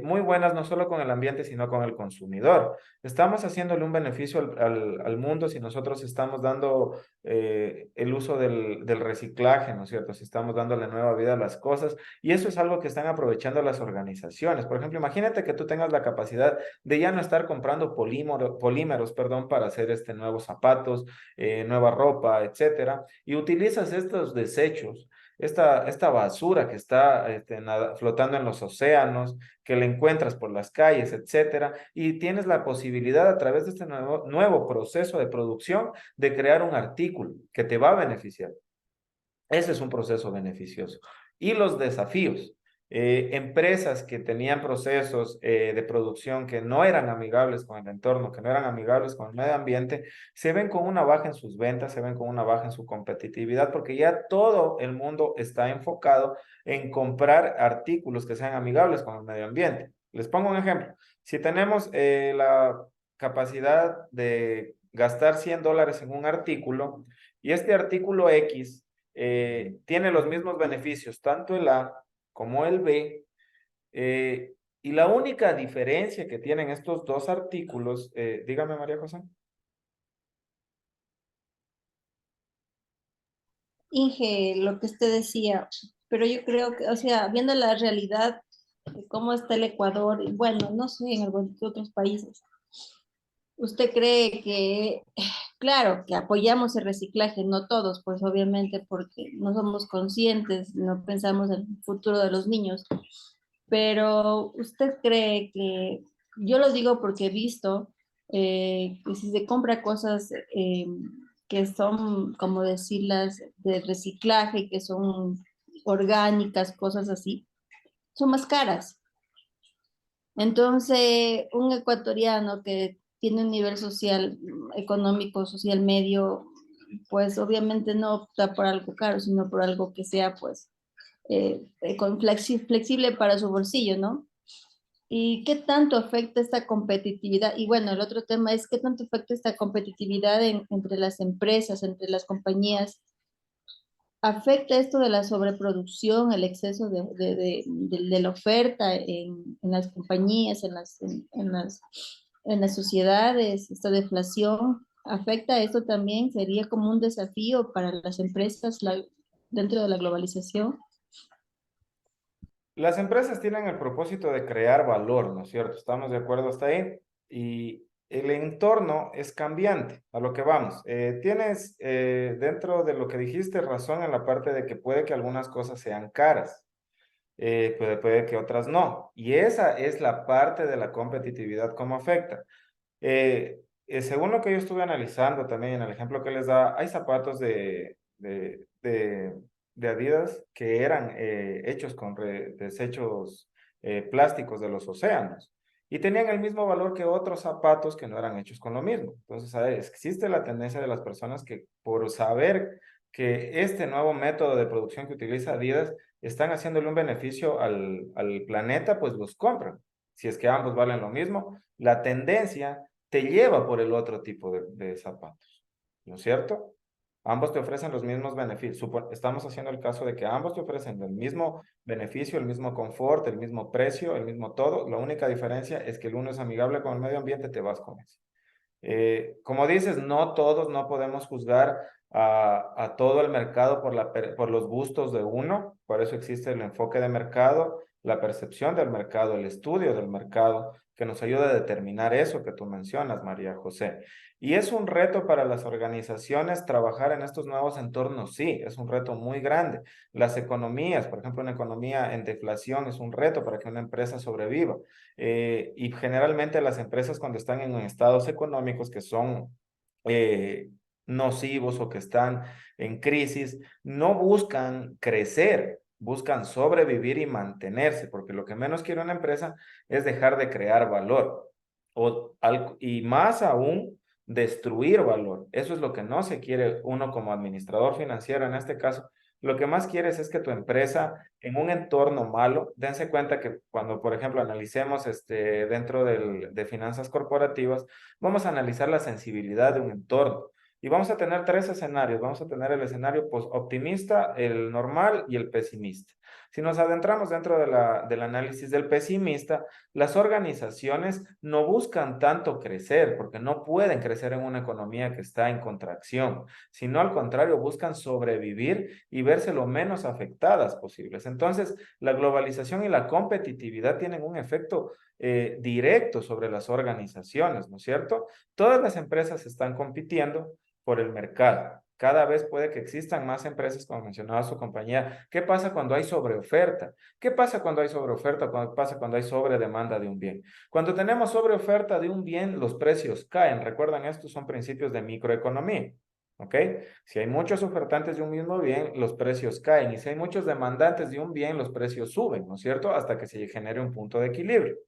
muy buenas, no solo con el ambiente, sino con el consumidor. Estamos haciéndole un beneficio al mundo si nosotros estamos dando el uso del reciclaje, ¿no es cierto? Si estamos dándole nueva vida a las cosas. Y eso es algo que están aprovechando las organizaciones. Por ejemplo, imagínate que tú tengas la capacidad de ya no estar comprando polímeros, perdón, para hacer nuevos zapatos, nueva ropa, etcétera, y utilizas estos desechos, esta basura que está flotando en los océanos, que la encuentras por las calles, etcétera, y tienes la posibilidad a través de este nuevo proceso de producción de crear un artículo que te va a beneficiar. Ese es un proceso beneficioso. Y los desafíos. Empresas que tenían procesos de producción que no eran amigables con el entorno, que no eran amigables con el medio ambiente, se ven con una baja en sus ventas, se ven con una baja en su competitividad, porque ya todo el mundo está enfocado en comprar artículos que sean amigables con el medio ambiente. Les pongo un ejemplo. Si tenemos la capacidad de gastar $100 en un artículo y este artículo X tiene los mismos beneficios, tanto el A como el B, y la única diferencia que tienen estos dos artículos, dígame María José. Inge, lo que usted decía, pero yo creo que, o sea, viendo la realidad de cómo está el Ecuador, y bueno, no sé, en algunos otros países, ¿usted cree que, claro, que apoyamos el reciclaje, no todos, pues obviamente porque no somos conscientes, no pensamos en el futuro de los niños, pero usted cree que, yo lo digo porque he visto que si se compra cosas que son, como decirlas, de reciclaje, que son orgánicas, cosas así, son más caras. Entonces, un ecuatoriano que tiene un nivel social, económico, social medio, pues obviamente no opta por algo caro, sino por algo que sea, pues, flexible para su bolsillo, ¿no? ¿Y qué tanto afecta esta competitividad? Y bueno, el otro tema es qué tanto afecta esta competitividad entre las empresas, entre las compañías. ¿Afecta esto de la sobreproducción, el exceso de la oferta en las compañías, en las sociedades, esta deflación? ¿Afecta esto también? ¿Sería como un desafío para las empresas dentro de la globalización? Las empresas tienen el propósito de crear valor, ¿no es cierto? ¿Estamos de acuerdo hasta ahí? Y el entorno es cambiante, a lo que vamos. Tienes dentro de lo que dijiste razón en la parte de que puede que algunas cosas sean caras, puede que otras no. Y esa es la parte de la competitividad, cómo afecta. Según lo que yo estuve analizando también en el ejemplo que les da, hay zapatos de Adidas que eran hechos con desechos plásticos de los océanos y tenían el mismo valor que otros zapatos que no eran hechos con lo mismo. Entonces, existe la tendencia de las personas que por saber que este nuevo método de producción que utiliza Adidas están haciéndole un beneficio al planeta, pues los compran. Si es que ambos valen lo mismo, la tendencia te lleva por el otro tipo de zapatos, ¿no es cierto? Ambos te ofrecen los mismos beneficios. Estamos haciendo el caso de que ambos te ofrecen el mismo beneficio, el mismo confort, el mismo precio, el mismo todo. La única diferencia es que el uno es amigable con el medio ambiente, te vas con ese. Como dices, no todos, no podemos juzgar a todo el mercado por los gustos de uno, por eso existe el enfoque de mercado, la percepción del mercado, el estudio del mercado, que nos ayuda a determinar eso que tú mencionas, María José. Y es un reto para las organizaciones trabajar en estos nuevos entornos, sí, es un reto muy grande. Las economías, por ejemplo, una economía en deflación es un reto para que una empresa sobreviva. Y generalmente las empresas cuando están en estados económicos que son nocivos o que están en crisis, no buscan crecer, buscan sobrevivir y mantenerse, porque lo que menos quiere una empresa es dejar de crear valor y más aún destruir valor. Eso es lo que no se quiere uno como administrador financiero en este caso. Lo que más quieres es que tu empresa en un entorno malo, dense cuenta que cuando, por ejemplo, analicemos dentro de finanzas corporativas, vamos a analizar la sensibilidad de un entorno. Y vamos a tener tres escenarios. Vamos a tener el escenario optimista, el normal y el pesimista. Si nos adentramos dentro del análisis del pesimista, las organizaciones no buscan tanto crecer porque no pueden crecer en una economía que está en contracción, sino al contrario, buscan sobrevivir y verse lo menos afectadas posibles. Entonces, la globalización y la competitividad tienen un efecto directo sobre las organizaciones, ¿no es cierto? Todas las empresas están compitiendo por el mercado. Cada vez puede que existan más empresas, como mencionaba su compañía. ¿Qué pasa cuando hay sobreoferta? ¿Qué pasa cuando hay sobreoferta? ¿Qué pasa cuando hay sobredemanda de un bien? Cuando tenemos sobreoferta de un bien, los precios caen. Recuerdan, estos son principios de microeconomía. ¿Ok? Si hay muchos ofertantes de un mismo bien, los precios caen. Y si hay muchos demandantes de un bien, los precios suben, ¿no es cierto? Hasta que se genere un punto de equilibrio.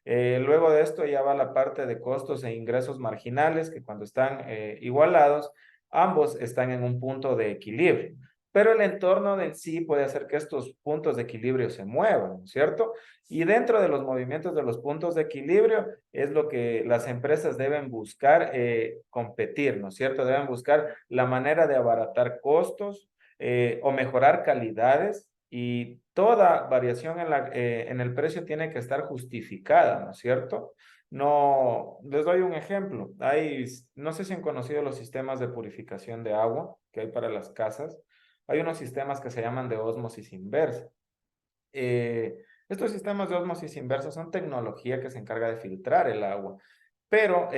Luego de esto ya va la parte de costos e ingresos marginales, que cuando están igualados, ambos están en un punto de equilibrio. Pero el entorno de sí puede hacer que estos puntos de equilibrio se muevan, ¿no es cierto? Y dentro de los movimientos de los puntos de equilibrio es lo que las empresas deben buscar competir, ¿no es cierto? Deben buscar la manera de abaratar costos o mejorar calidades y toda variación en el precio tiene que estar justificada, ¿no es cierto? No, les doy un ejemplo. No sé si han conocido los sistemas de purificación de agua que hay para las casas. Hay unos sistemas que se llaman de ósmosis inversa. Estos sistemas de ósmosis inversa son tecnología que se encarga de filtrar el agua, pero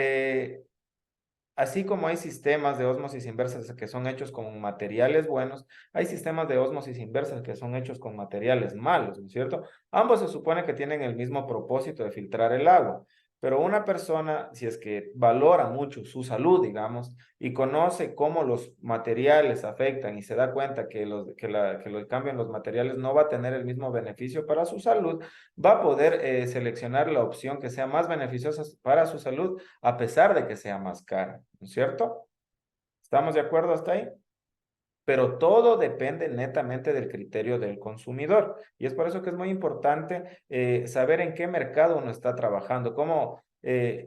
así como hay sistemas de ósmosis inversa que son hechos con materiales buenos, hay sistemas de ósmosis inversa que son hechos con materiales malos, ¿no es cierto? Ambos se supone que tienen el mismo propósito de filtrar el agua, pero una persona, si es que valora mucho su salud, digamos, y conoce cómo los materiales afectan y se da cuenta que el cambio en los materiales no va a tener el mismo beneficio para su salud, va a poder seleccionar la opción que sea más beneficiosa para su salud a pesar de que sea más cara, ¿no es cierto? ¿Estamos de acuerdo hasta ahí? Pero todo depende netamente del criterio del consumidor. Y es por eso que es muy importante saber en qué mercado uno está trabajando.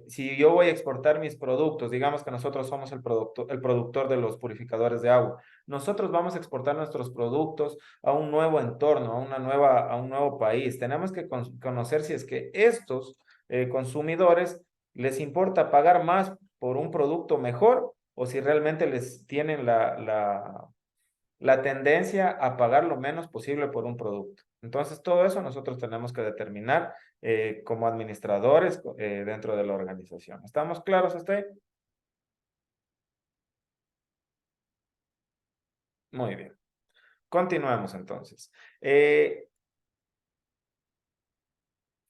Si yo voy a exportar mis productos, digamos que nosotros somos el productor de los purificadores de agua, nosotros vamos a exportar nuestros productos a un nuevo entorno, a un nuevo país. Tenemos que conocer si es que estos consumidores les importa pagar más por un producto mejor o si realmente les tienen la tendencia a pagar lo menos posible por un producto. Entonces, todo eso nosotros tenemos que determinar como administradores dentro de la organización. ¿Estamos claros hasta ahí? Muy bien. Continuemos entonces.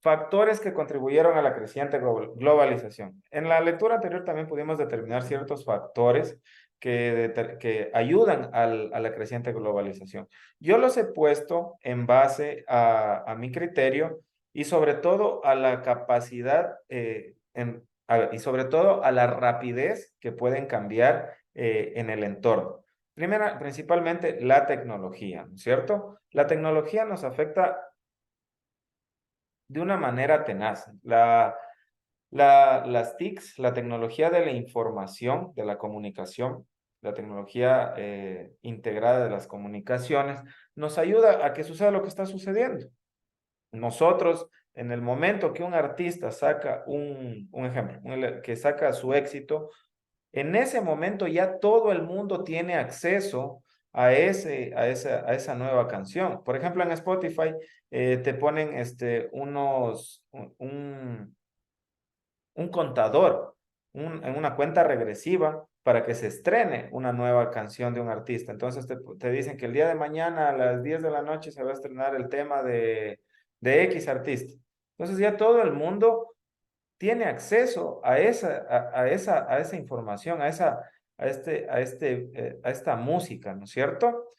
Factores que contribuyeron a la creciente globalización. En la lectura anterior también pudimos determinar ciertos factores que ayudan a la creciente globalización. Yo los he puesto en base a mi criterio y sobre todo a la capacidad y sobre todo a la rapidez que pueden cambiar en el entorno. Principalmente la tecnología, ¿no es cierto? La tecnología nos afecta de una manera tenaz. Las TICs, la tecnología de la información, de la comunicación, la tecnología integrada de las comunicaciones, nos ayuda a que suceda lo que está sucediendo. Nosotros, en el momento que un artista saca un ejemplo, que saca su éxito, en ese momento ya todo el mundo tiene acceso a esa nueva canción. Por ejemplo, en Spotify te ponen un contador, en una cuenta regresiva para que se estrene una nueva canción de un artista. Entonces te dicen que el día de mañana a las 10 de la noche se va a estrenar el tema de X artista. Entonces ya todo el mundo tiene acceso a esa información, a esta música, ¿no es cierto?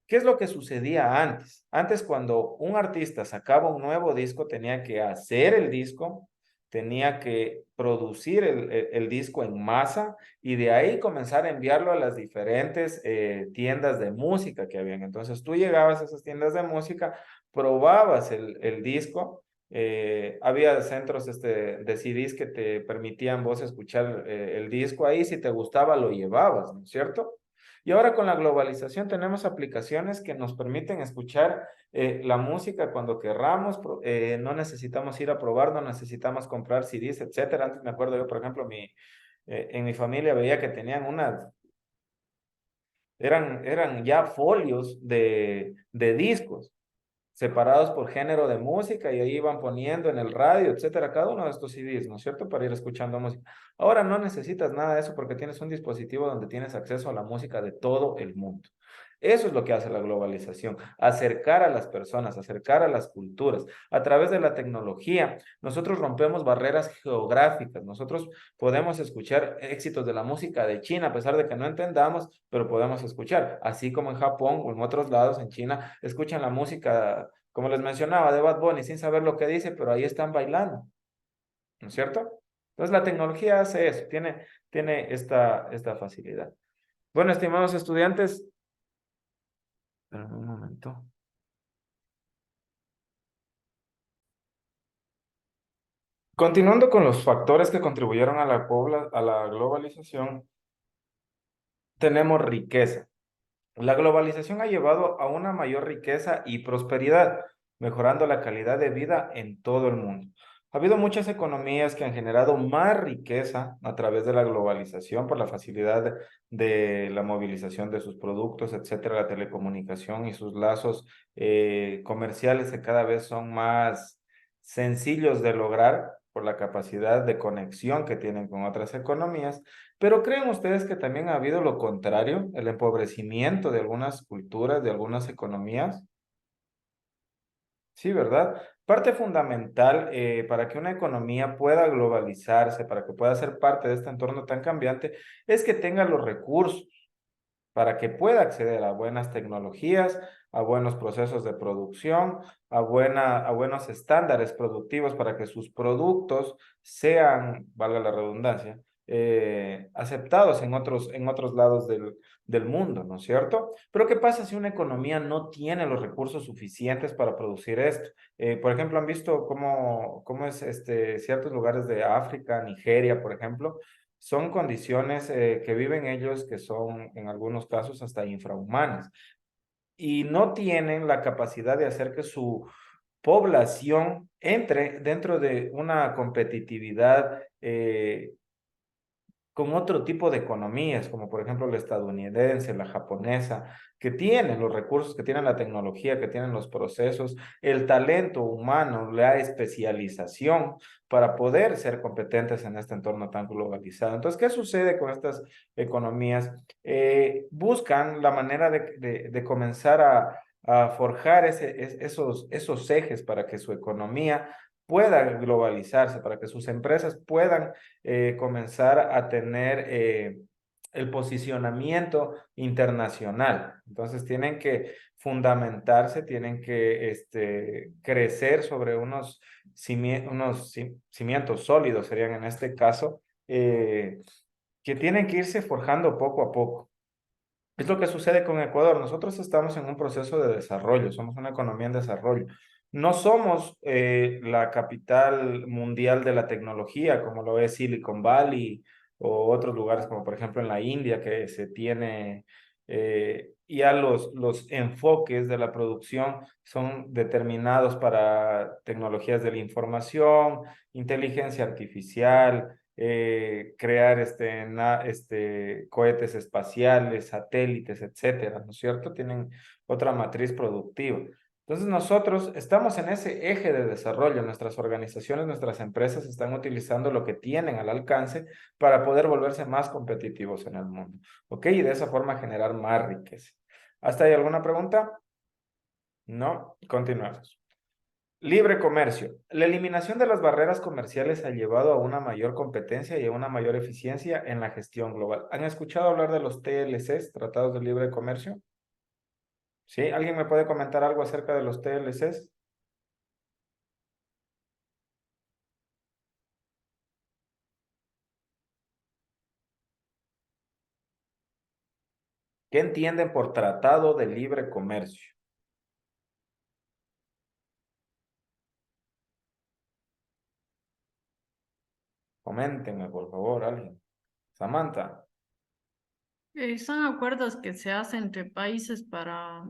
¿Qué es lo que sucedía antes? Antes, cuando un artista sacaba un nuevo disco, tenía que hacer el disco, tenía que producir el disco en masa y de ahí comenzar a enviarlo a las diferentes tiendas de música que habían. Entonces tú llegabas a esas tiendas de música, probabas el disco, había centros de CDs que te permitían vos escuchar el disco ahí, si te gustaba lo llevabas, ¿no es cierto? Y ahora con la globalización tenemos aplicaciones que nos permiten escuchar la música cuando querramos, no necesitamos ir a probar, no necesitamos comprar CDs, etcétera. Antes me acuerdo yo, por ejemplo, en mi familia veía que tenían eran ya folios de discos separados por género de música y ahí iban poniendo en el radio, etcétera, cada uno de estos CDs, ¿no es cierto? Para ir escuchando música. Ahora no necesitas nada de eso porque tienes un dispositivo donde tienes acceso a la música de todo el mundo. Eso es lo que hace la globalización, acercar a las personas, acercar a las culturas. A través de la tecnología, nosotros rompemos barreras geográficas, nosotros podemos escuchar éxitos de la música de China, a pesar de que no entendamos, pero podemos escuchar. Así como en Japón o en otros lados, en China, escuchan la música, como les mencionaba, de Bad Bunny, sin saber lo que dice, pero ahí están bailando, ¿no es cierto? Entonces la tecnología hace eso, tiene esta facilidad. Bueno, estimados estudiantes, espérame un momento. Continuando con los factores que contribuyeron a la globalización, tenemos riqueza. La globalización ha llevado a una mayor riqueza y prosperidad, mejorando la calidad de vida en todo el mundo. Ha habido muchas economías que han generado más riqueza a través de la globalización por la facilidad de la movilización de sus productos, etcétera, la telecomunicación y sus lazos comerciales que cada vez son más sencillos de lograr por la capacidad de conexión que tienen con otras economías. Pero ¿creen ustedes que también ha habido lo contrario, el empobrecimiento de algunas culturas, de algunas economías? Sí, ¿verdad? Parte fundamental para que una economía pueda globalizarse, para que pueda ser parte de este entorno tan cambiante, es que tenga los recursos para que pueda acceder a buenas tecnologías, a buenos procesos de producción, a buenos estándares productivos para que sus productos sean, valga la redundancia, aceptados en otros lados del mundo, ¿no es cierto? Pero ¿qué pasa si una economía no tiene los recursos suficientes para producir esto? Por ejemplo, ¿han visto cómo es ciertos lugares de África, Nigeria, por ejemplo? Son condiciones que viven ellos que son en algunos casos hasta infrahumanas y no tienen la capacidad de hacer que su población entre dentro de una competitividad con otro tipo de economías, como por ejemplo la estadounidense, la japonesa, que tienen los recursos, que tienen la tecnología, que tienen los procesos, el talento humano, la especialización para poder ser competentes en este entorno tan globalizado. Entonces, ¿qué sucede con estas economías? Buscan la manera de comenzar a forjar esos ejes para que su economía pueda globalizarse, para que sus empresas puedan comenzar a tener el posicionamiento internacional. Entonces tienen que fundamentarse, tienen que crecer sobre unos cimientos sólidos, serían en este caso, que tienen que irse forjando poco a poco. Es lo que sucede con Ecuador. Nosotros estamos en un proceso de desarrollo, somos una economía en desarrollo. No somos la capital mundial de la tecnología, como lo es Silicon Valley o otros lugares, como por ejemplo en la India, que se tiene ya los enfoques de la producción son determinados para tecnologías de la información, inteligencia artificial, crear cohetes espaciales, satélites, etcétera, ¿no es cierto? Tienen otra matriz productiva. Entonces nosotros estamos en ese eje de desarrollo. Nuestras organizaciones, nuestras empresas están utilizando lo que tienen al alcance para poder volverse más competitivos en el mundo, ¿ok? Y de esa forma generar más riqueza. ¿Hasta ahí alguna pregunta? No, continuamos. Libre comercio. La eliminación de las barreras comerciales ha llevado a una mayor competencia y a una mayor eficiencia en la gestión global. ¿Han escuchado hablar de los TLCs, Tratados de Libre Comercio? ¿Sí? ¿Alguien me puede comentar algo acerca de los TLCs? ¿Qué entienden por Tratado de Libre Comercio? Coméntenme, por favor, alguien. Samantha. Son acuerdos que se hacen entre países para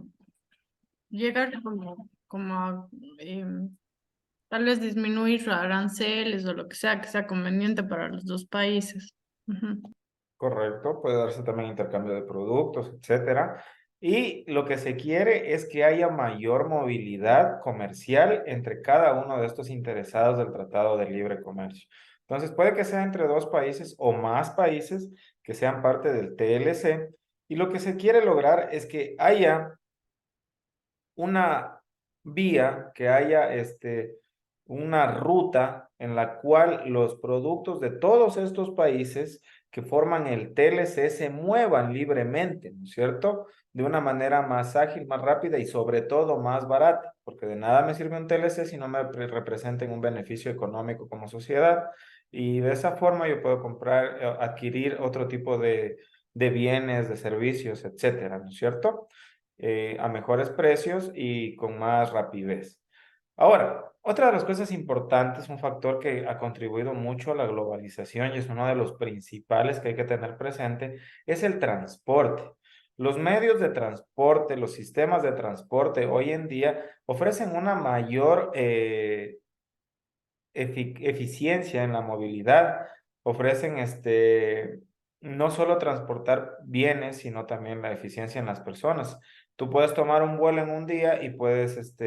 llegar como a tal vez disminuir aranceles o lo que sea conveniente para los dos países. Ujú. Correcto, puede darse también intercambio de productos, etcétera. Y lo que se quiere es que haya mayor movilidad comercial entre cada uno de estos interesados del Tratado de Libre Comercio. Entonces, puede que sea entre dos países o más países que sean parte del TLC. Y lo que se quiere lograr es que haya una vía, que haya una ruta en la cual los productos de todos estos países que forman el TLC se muevan libremente, ¿no es cierto? De una manera más ágil, más rápida y sobre todo más barata, porque de nada me sirve un TLC si no me representen un beneficio económico como sociedad. Y de esa forma yo puedo comprar, adquirir otro tipo de bienes, de servicios, etcétera, ¿no es cierto? A mejores precios y con más rapidez. Ahora, otra de las cosas importantes, un factor que ha contribuido mucho a la globalización y es uno de los principales que hay que tener presente, es el transporte. Los medios de transporte, los sistemas de transporte hoy en día ofrecen una mayor eficiencia en la movilidad, ofrecen no solo transportar bienes, sino también la eficiencia en las personas. Tú puedes tomar un vuelo en un día y puedes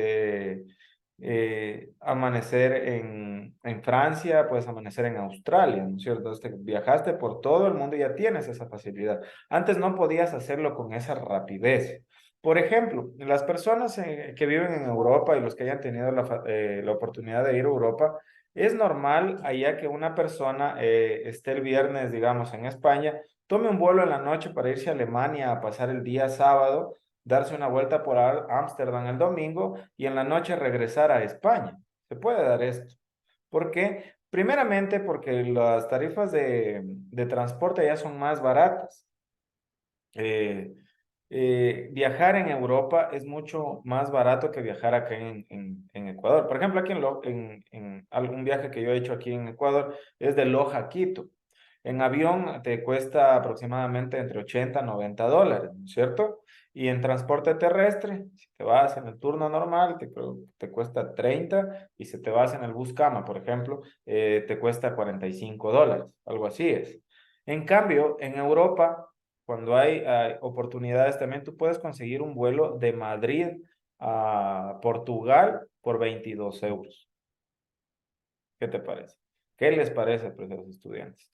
amanecer en Francia, puedes amanecer en Australia, ¿no es cierto? Viajaste por todo el mundo y ya tienes esa facilidad. Antes no podías hacerlo con esa rapidez. Por ejemplo, las personas que viven en Europa y los que hayan tenido la oportunidad de ir a Europa, es normal allá que una persona esté el viernes, digamos, en España, tome un vuelo en la noche para irse a Alemania a pasar el día sábado, darse una vuelta por Ámsterdam el domingo y en la noche regresar a España. Se puede dar esto. ¿Por qué? Primeramente porque las tarifas de transporte ya son más baratas. Eh, Viajar en Europa es mucho más barato que viajar acá en Ecuador. Por ejemplo, aquí en algún viaje que yo he hecho aquí en Ecuador es de Loja a Quito. En avión te cuesta aproximadamente entre 80 y 90 dólares, ¿no es cierto? Y en transporte terrestre, si te vas en el turno normal, te cuesta 30 y si te vas en el bus cama, por ejemplo, te cuesta 45 dólares, algo así es. En cambio, en Europa, cuando hay oportunidades, también tú puedes conseguir un vuelo de Madrid a Portugal por 22 euros. ¿Qué te parece? ¿Qué les parece, pues, a los estudiantes?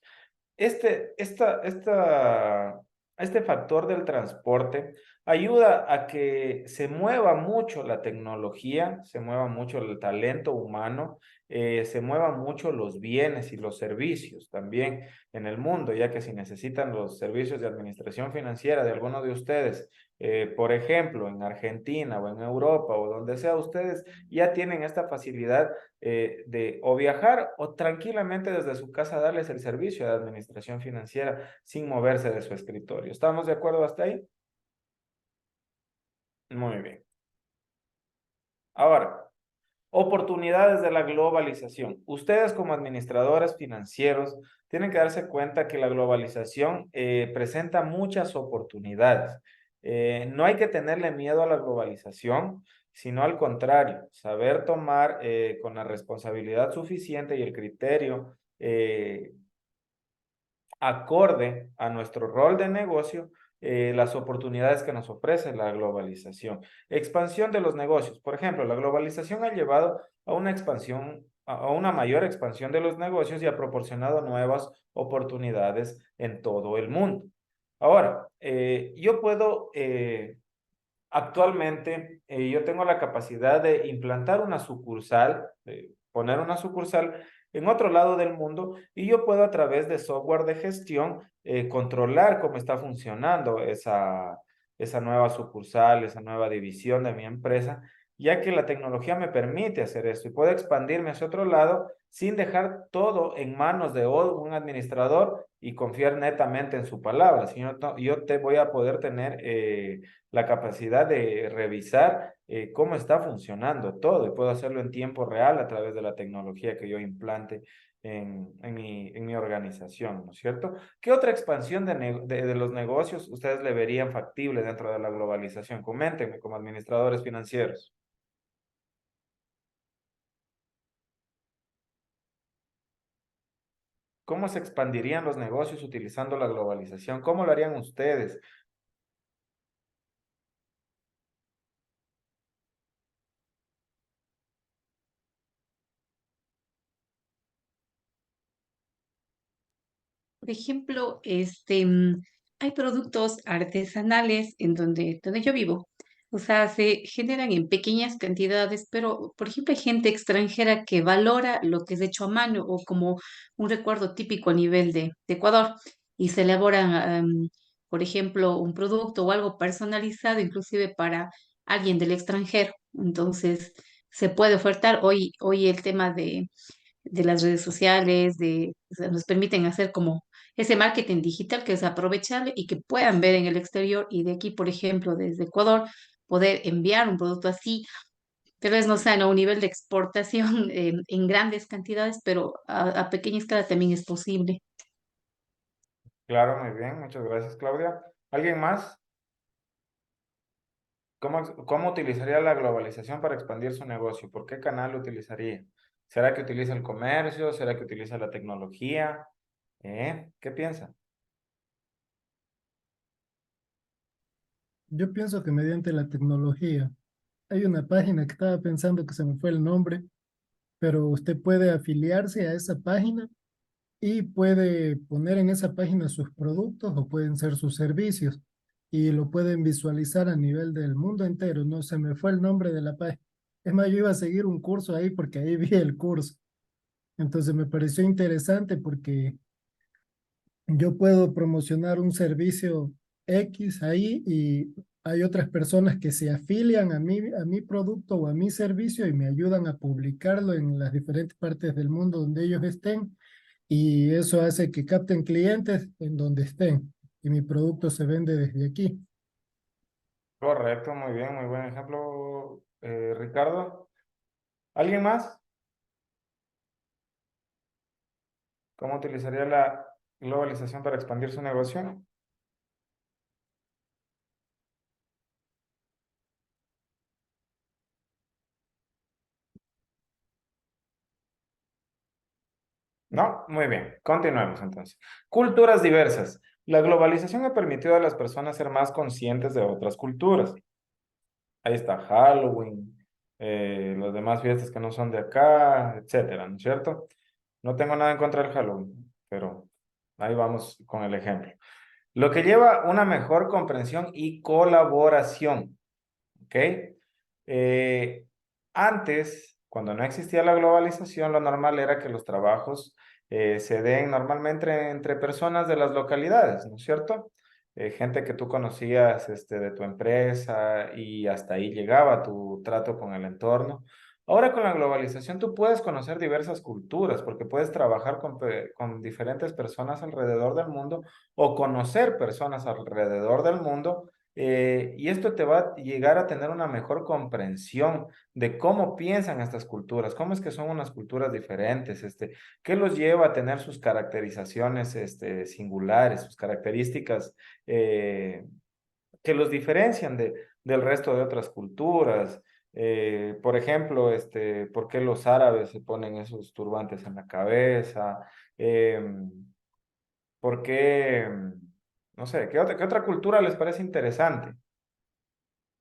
Este, esta, esta, este factor del transporte ayuda a que se mueva mucho la tecnología, se mueva mucho el talento humano, se muevan mucho los bienes y los servicios también en el mundo, ya que si necesitan los servicios de administración financiera de alguno de ustedes, por ejemplo, en Argentina o en Europa o donde sea, ustedes ya tienen esta facilidad de o viajar o tranquilamente desde su casa darles el servicio de administración financiera sin moverse de su escritorio. ¿Estamos de acuerdo hasta ahí? Muy bien. Ahora, oportunidades de la globalización. Ustedes como administradores financieros tienen que darse cuenta que la globalización presenta muchas oportunidades. No hay que tenerle miedo a la globalización, sino al contrario, saber tomar con la responsabilidad suficiente y el criterio acorde a nuestro rol de negocio, las oportunidades que nos ofrece la globalización. Expansión de los negocios. Por ejemplo, la globalización ha llevado a una expansión, a una mayor expansión de los negocios y ha proporcionado nuevas oportunidades en todo el mundo. Ahora, yo puedo actualmente, yo tengo la capacidad de implantar una sucursal, poner una sucursal en otro lado del mundo y yo puedo a través de software de gestión controlar cómo está funcionando esa nueva sucursal, esa nueva división de mi empresa, ya que la tecnología me permite hacer esto y puedo expandirme hacia otro lado sin dejar todo en manos de un administrador y confiar netamente en su palabra, sino yo te voy a poder tener la capacidad de revisar cómo está funcionando todo y puedo hacerlo en tiempo real a través de la tecnología que yo implante en mi organización, ¿no es cierto? ¿Qué otra expansión de los negocios ustedes le verían factible dentro de la globalización? Coméntenme como administradores financieros. ¿Cómo se expandirían los negocios utilizando la globalización? ¿Cómo lo harían ustedes? Por ejemplo, hay productos artesanales en donde yo vivo. O sea, se generan en pequeñas cantidades, pero, por ejemplo, hay gente extranjera que valora lo que es hecho a mano o como un recuerdo típico a nivel de Ecuador y se elaboran, por ejemplo, un producto o algo personalizado, inclusive para alguien del extranjero. Entonces, se puede ofertar hoy el tema de las redes sociales, o sea, nos permiten hacer como ese marketing digital que es aprovechable y que puedan ver en el exterior y de aquí, por ejemplo, desde Ecuador, poder enviar un producto así, tal vez no sea a un nivel de exportación en grandes cantidades, pero a pequeña escala también es posible. Claro, muy bien, muchas gracias, Claudia. ¿Alguien más? ¿Cómo utilizaría la globalización para expandir su negocio? ¿Por qué canal lo utilizaría? ¿Será que utiliza el comercio? ¿Será que utiliza la tecnología? ¿Qué piensa? Yo pienso que mediante la tecnología, hay una página que estaba pensando que se me fue el nombre, pero usted puede afiliarse a esa página y puede poner en esa página sus productos o pueden ser sus servicios y lo pueden visualizar a nivel del mundo entero. No se me fue el nombre de la página. Es más, yo iba a seguir un curso ahí porque ahí vi el curso. Entonces me pareció interesante porque yo puedo promocionar un servicio X ahí y hay otras personas que se afilian a mi producto o a mi servicio y me ayudan a publicarlo en las diferentes partes del mundo donde ellos estén y eso hace que capten clientes en donde estén y mi producto se vende desde aquí. Correcto, muy bien, muy buen ejemplo, Ricardo. ¿Alguien más? ¿Cómo utilizaría la globalización para expandir su negocio? ¿No? Muy bien, continuemos entonces. Culturas diversas. La globalización ha permitido a las personas ser más conscientes de otras culturas. Ahí está Halloween, las demás fiestas que no son de acá, etcétera, ¿no es cierto? No tengo nada en contra del Halloween, pero ahí vamos con el ejemplo. Lo que lleva a una mejor comprensión y colaboración, ¿ok? Eh, Antes, cuando no existía la globalización, lo normal era que los trabajos se den normalmente entre personas de las localidades, ¿no es cierto? Gente que tú conocías de tu empresa y hasta ahí llegaba tu trato con el entorno. Ahora con la globalización tú puedes conocer diversas culturas porque puedes trabajar con diferentes personas alrededor del mundo o conocer personas alrededor del mundo, y esto te va a llegar a tener una mejor comprensión de cómo piensan estas culturas, cómo es que son unas culturas diferentes, qué los lleva a tener sus caracterizaciones singulares, sus características eh, que los diferencian del resto de otras culturas. Por ejemplo, ¿por qué los árabes se ponen esos turbantes en la cabeza? Em, ¿Por qué, no sé, qué otra cultura les parece interesante?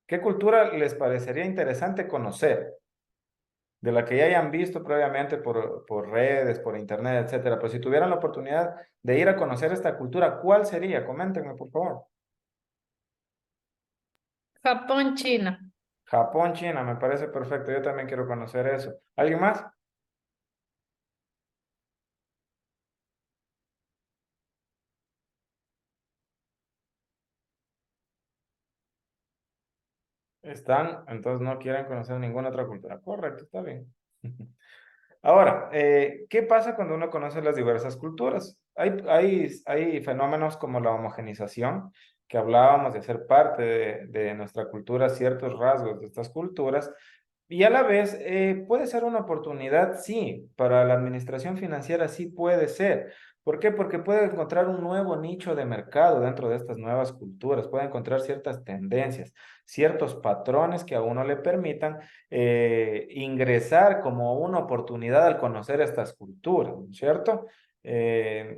¿Qué cultura les parecería interesante conocer? De la que ya hayan visto previamente por redes, por internet, etcétera. Pues si tuvieran la oportunidad de ir a conocer esta cultura, ¿cuál sería? Coméntenme, por favor. Japón, China. Japón, China, me parece perfecto. Yo también quiero conocer eso. ¿Alguien más? Están, entonces no quieren conocer ninguna otra cultura. Correcto, está bien. Ahora, ¿qué pasa cuando uno conoce las diversas culturas? Hay fenómenos como la homogenización, que hablábamos de hacer parte de nuestra cultura, ciertos rasgos de estas culturas, y a la vez puede ser una oportunidad, sí, para la administración financiera sí puede ser. ¿Por qué? Porque puede encontrar un nuevo nicho de mercado dentro de estas nuevas culturas, puede encontrar ciertas tendencias, ciertos patrones que a uno le permitan ingresar como una oportunidad al conocer estas culturas, ¿no es cierto?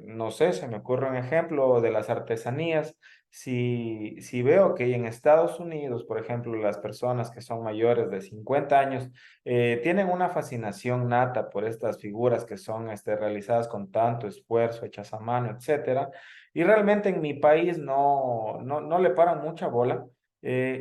No sé, se me ocurre un ejemplo de las artesanías. Si veo que en Estados Unidos, por ejemplo, las personas que son mayores de 50 años tienen una fascinación nata por estas figuras que son realizadas con tanto esfuerzo, hechas a mano, etcétera, y realmente en mi país no le paran mucha bola,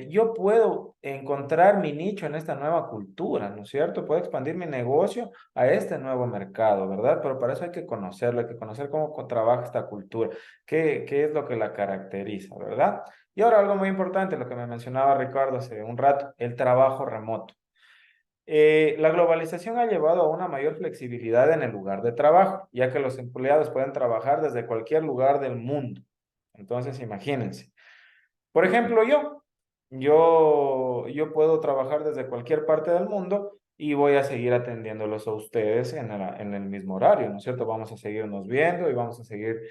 yo puedo encontrar mi nicho en esta nueva cultura, ¿no es cierto? Puedo expandir mi negocio a este nuevo mercado, ¿verdad? Pero para eso hay que conocerlo, hay que conocer cómo trabaja esta cultura, qué es lo que la caracteriza, ¿verdad? Y ahora algo muy importante, lo que me mencionaba Ricardo hace un rato, el trabajo remoto. La globalización ha llevado a una mayor flexibilidad en el lugar de trabajo, ya que los empleados pueden trabajar desde cualquier lugar del mundo. Entonces, imagínense. Por ejemplo, yo puedo trabajar desde cualquier parte del mundo y voy a seguir atendiéndolos a ustedes en el mismo horario, ¿no es cierto? Vamos a seguirnos viendo y vamos a seguir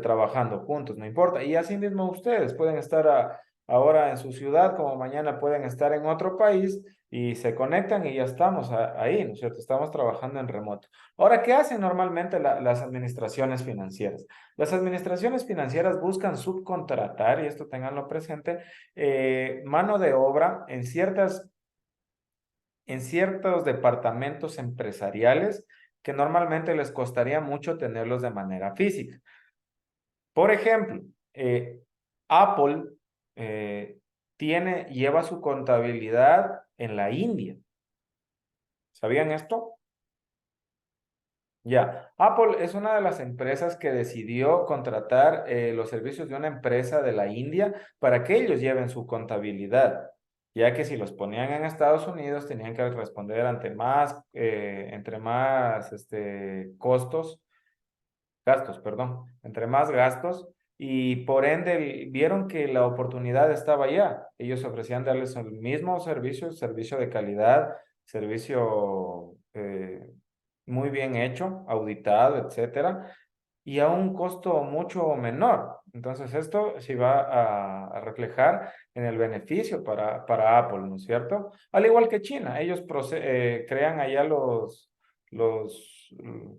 trabajando juntos, no importa. Y así mismo ustedes pueden estar ahora en su ciudad, como mañana pueden estar en otro país y se conectan y ya estamos ahí, ¿no es cierto? Estamos trabajando en remoto. Ahora, ¿qué hacen normalmente las administraciones financieras? Las administraciones financieras buscan subcontratar, y esto tenganlo presente, mano de obra en ciertos departamentos empresariales que normalmente les costaría mucho tenerlos de manera física. Por ejemplo, Apple lleva su contabilidad en la India. ¿Sabían esto? Ya, Apple es una de las empresas que decidió contratar los servicios de una empresa de la India para que ellos lleven su contabilidad, ya que si los ponían en Estados Unidos tenían que responder entre más gastos, perdón, entre más gastos, y por ende vieron que la oportunidad estaba allá. Ellos ofrecían darles el mismo servicio, servicio de calidad, servicio muy bien hecho, auditado, etcétera, y a un costo mucho menor. Entonces, esto se va a reflejar en el beneficio para Apple, ¿no es cierto? Al igual que China, ellos crean allá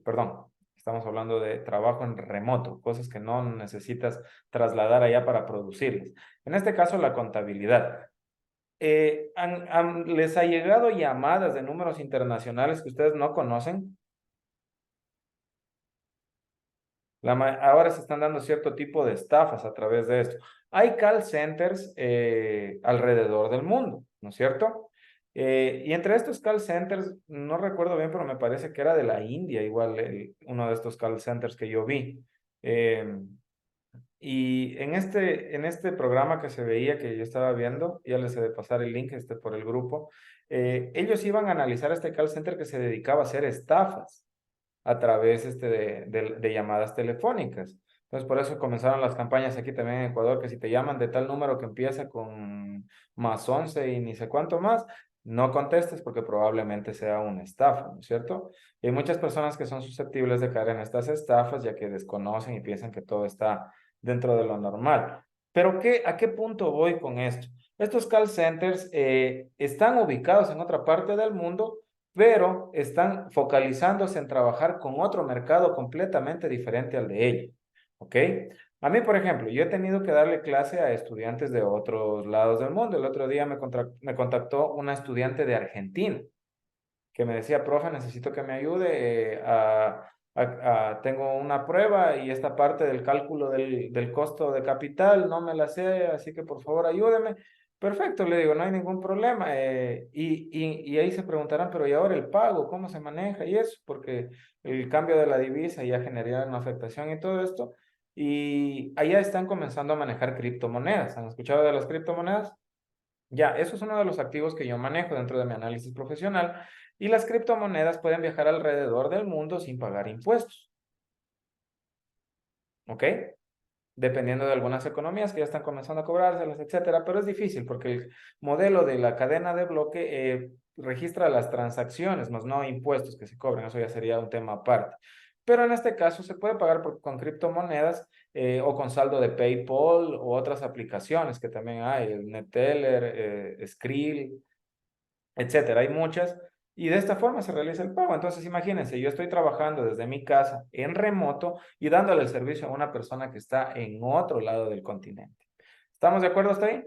perdón, Estamos hablando de trabajo en remoto, cosas que no necesitas trasladar allá para producirlas. En este caso, la contabilidad. ¿Les ha llegado llamadas de números internacionales que ustedes no conocen? Ahora se están dando cierto tipo de estafas a través de esto. Hay call centers alrededor del mundo, ¿no es cierto? Y entre estos call centers, no recuerdo bien, pero me parece que era de la India, igual uno de estos call centers que yo vi. Y en este programa que se veía, que yo estaba viendo, ya les he de pasar el link por el grupo, ellos iban a analizar este call center que se dedicaba a hacer estafas a través de llamadas telefónicas. Entonces, por eso comenzaron las campañas aquí también en Ecuador, que si te llaman de tal número que empieza con +11 y ni sé cuánto más, no contestes porque probablemente sea una estafa, ¿no es cierto? Y hay muchas personas que son susceptibles de caer en estas estafas, ya que desconocen y piensan que todo está dentro de lo normal. Pero ¿a qué punto voy con esto? Estos call centers están ubicados en otra parte del mundo, pero están focalizándose en trabajar con otro mercado completamente diferente al de ellos, ¿ok? A mí, por ejemplo, yo he tenido que darle clase a estudiantes de otros lados del mundo. El otro día me contactó una estudiante de Argentina que me decía, profe, necesito que me ayude tengo una prueba y esta parte del cálculo del costo de capital no me la sé, así que por favor ayúdeme. Perfecto, le digo, no hay ningún problema. Y ahí se preguntarán, pero ¿y ahora el pago? ¿Cómo se maneja? Y eso, porque el cambio de la divisa ya generaría una afectación y todo esto. Y allá están comenzando a manejar criptomonedas. ¿Han escuchado de las criptomonedas? Ya, eso es uno de los activos que yo manejo dentro de mi análisis profesional y las criptomonedas pueden viajar alrededor del mundo sin pagar impuestos. ¿Ok? Dependiendo de algunas economías que ya están comenzando a cobrárselas, etcétera, pero es difícil porque el modelo de la cadena de bloque registra las transacciones, más no impuestos que se cobran, eso ya sería un tema aparte. Pero en este caso se puede pagar con criptomonedas o con saldo de PayPal o otras aplicaciones que también hay, el NetTeller, Skrill, etcétera. Hay muchas. Y de esta forma se realiza el pago. Entonces, imagínense, yo estoy trabajando desde mi casa en remoto y dándole el servicio a una persona que está en otro lado del continente. ¿Estamos de acuerdo hasta ahí?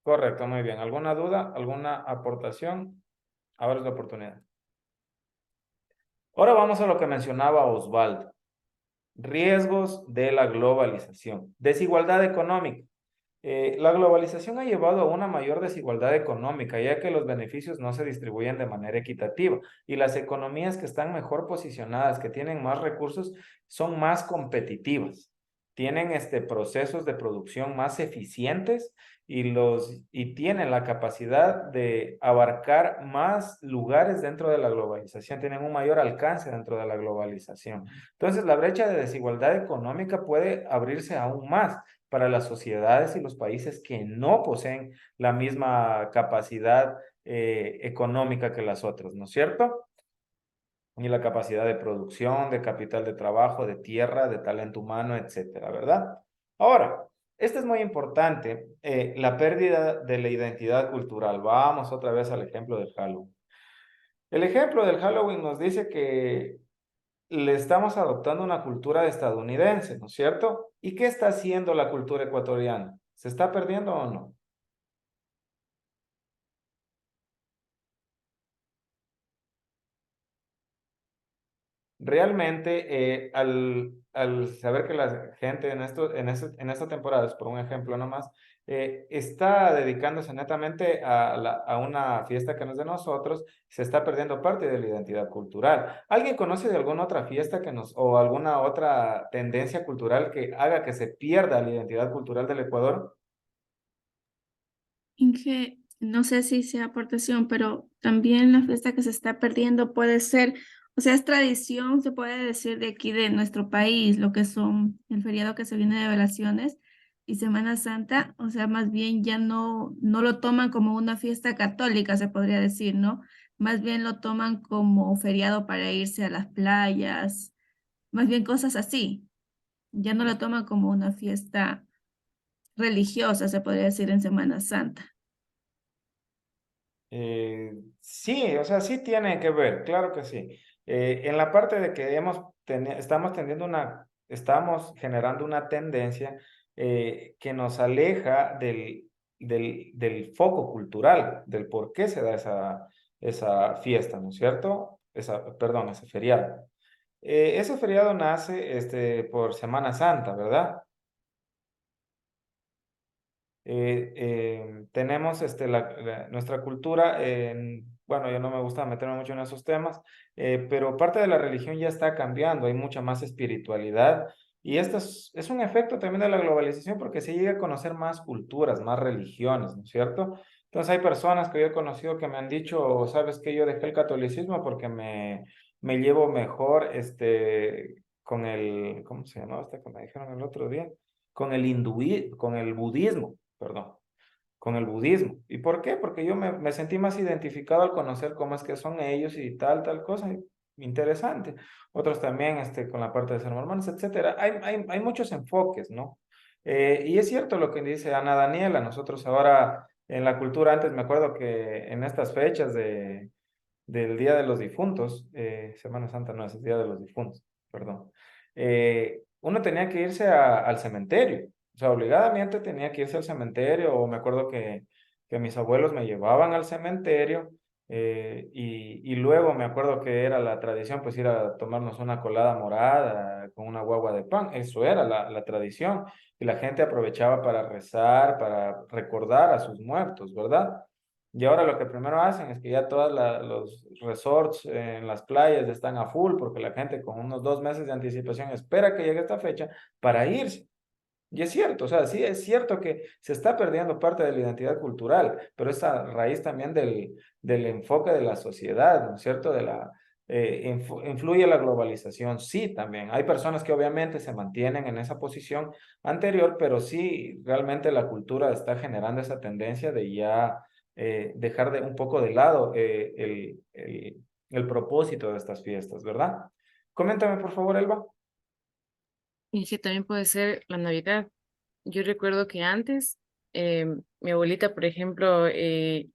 Correcto, muy bien. ¿Alguna duda? ¿Alguna aportación? Ahora es la oportunidad. Ahora vamos a lo que mencionaba Osvaldo. Riesgos de la globalización. Desigualdad económica. La globalización ha llevado a una mayor desigualdad económica, ya que los beneficios no se distribuyen de manera equitativa y las economías que están mejor posicionadas, que tienen más recursos, son más competitivas, tienen procesos de producción más eficientes y tienen la capacidad de abarcar más lugares dentro de la globalización, tienen un mayor alcance dentro de la globalización. Entonces, la brecha de desigualdad económica puede abrirse aún más para las sociedades y los países que no poseen la misma capacidad económica que las otras, ¿no es cierto? Ni la capacidad de producción, de capital de trabajo, de tierra, de talento humano, etcétera, ¿verdad? Ahora, esto es muy importante, la pérdida de la identidad cultural. Vamos otra vez al ejemplo del Halloween. El ejemplo del Halloween nos dice que le estamos adoptando una cultura estadounidense, ¿no es cierto? ¿Y qué está haciendo la cultura ecuatoriana? ¿Se está perdiendo o no? Realmente, al saber que la gente en esta temporada, es por un ejemplo nomás, está dedicándose netamente a una fiesta que no es de nosotros, se está perdiendo parte de la identidad cultural. ¿Alguien conoce de alguna otra fiesta o alguna otra tendencia cultural que haga que se pierda la identidad cultural del Ecuador? Inge, no sé si sea aportación, pero también la fiesta que se está perdiendo puede ser, o sea, es tradición, se puede decir, de aquí de nuestro país, lo que son el feriado que se viene de vacaciones y Semana Santa, o sea, más bien ya no lo toman como una fiesta católica, se podría decir, ¿no? Más bien lo toman como feriado para irse a las playas, más bien cosas así. Ya no lo toman como una fiesta religiosa, se podría decir, en Semana Santa. Sí, o sea, sí tiene que ver, claro que sí. En la parte de que estamos generando una tendencia que nos aleja del foco cultural, del por qué se da esa fiesta, ¿no es cierto? Perdón, ese feriado. Ese feriado nace por Semana Santa, ¿verdad? Tenemos nuestra cultura, bueno, yo no me gusta meterme mucho en esos temas, pero parte de la religión ya está cambiando, hay mucha más espiritualidad y esto es un efecto también de la globalización porque se llega a conocer más culturas, más religiones, ¿no es cierto? Entonces hay personas que yo he conocido que me han dicho, sabes que yo dejé el catolicismo porque me llevo mejor con ¿cómo se llamaba este que me dijeron el otro día? Con el budismo, perdón, con el budismo. ¿Y por qué? Porque yo me sentí más identificado al conocer cómo es que son ellos y tal cosa. Interesante. Otros también con la parte de ser mormones, etcétera. Hay muchos enfoques, ¿no? Y es cierto lo que dice Ana Daniela. Nosotros ahora en la cultura, antes me acuerdo que en estas fechas del Día de los Difuntos, Semana Santa no es el Día de los Difuntos, perdón, uno tenía que irse al cementerio, o sea, obligadamente tenía que irse al cementerio, o me acuerdo que mis abuelos me llevaban al cementerio, y luego me acuerdo que era la tradición, pues ir a tomarnos una colada morada con una guagua de pan, eso era la tradición, y la gente aprovechaba para rezar, para recordar a sus muertos, ¿verdad? Y ahora lo que primero hacen es que ya todos los resorts en las playas están a full porque la gente con unos 2 meses de anticipación espera que llegue esta fecha para irse. Y es cierto, o sea, sí es cierto que se está perdiendo parte de la identidad cultural, pero es a raíz también del enfoque de la sociedad, ¿no es cierto? Influye la globalización, sí, también. Hay personas que obviamente se mantienen en esa posición anterior, pero sí, realmente la cultura está generando esa tendencia de ya dejar un poco de lado el propósito de estas fiestas, ¿verdad? Coméntame, por favor, Elba. Y que también puede ser la Navidad. Yo recuerdo que antes, mi abuelita, por ejemplo,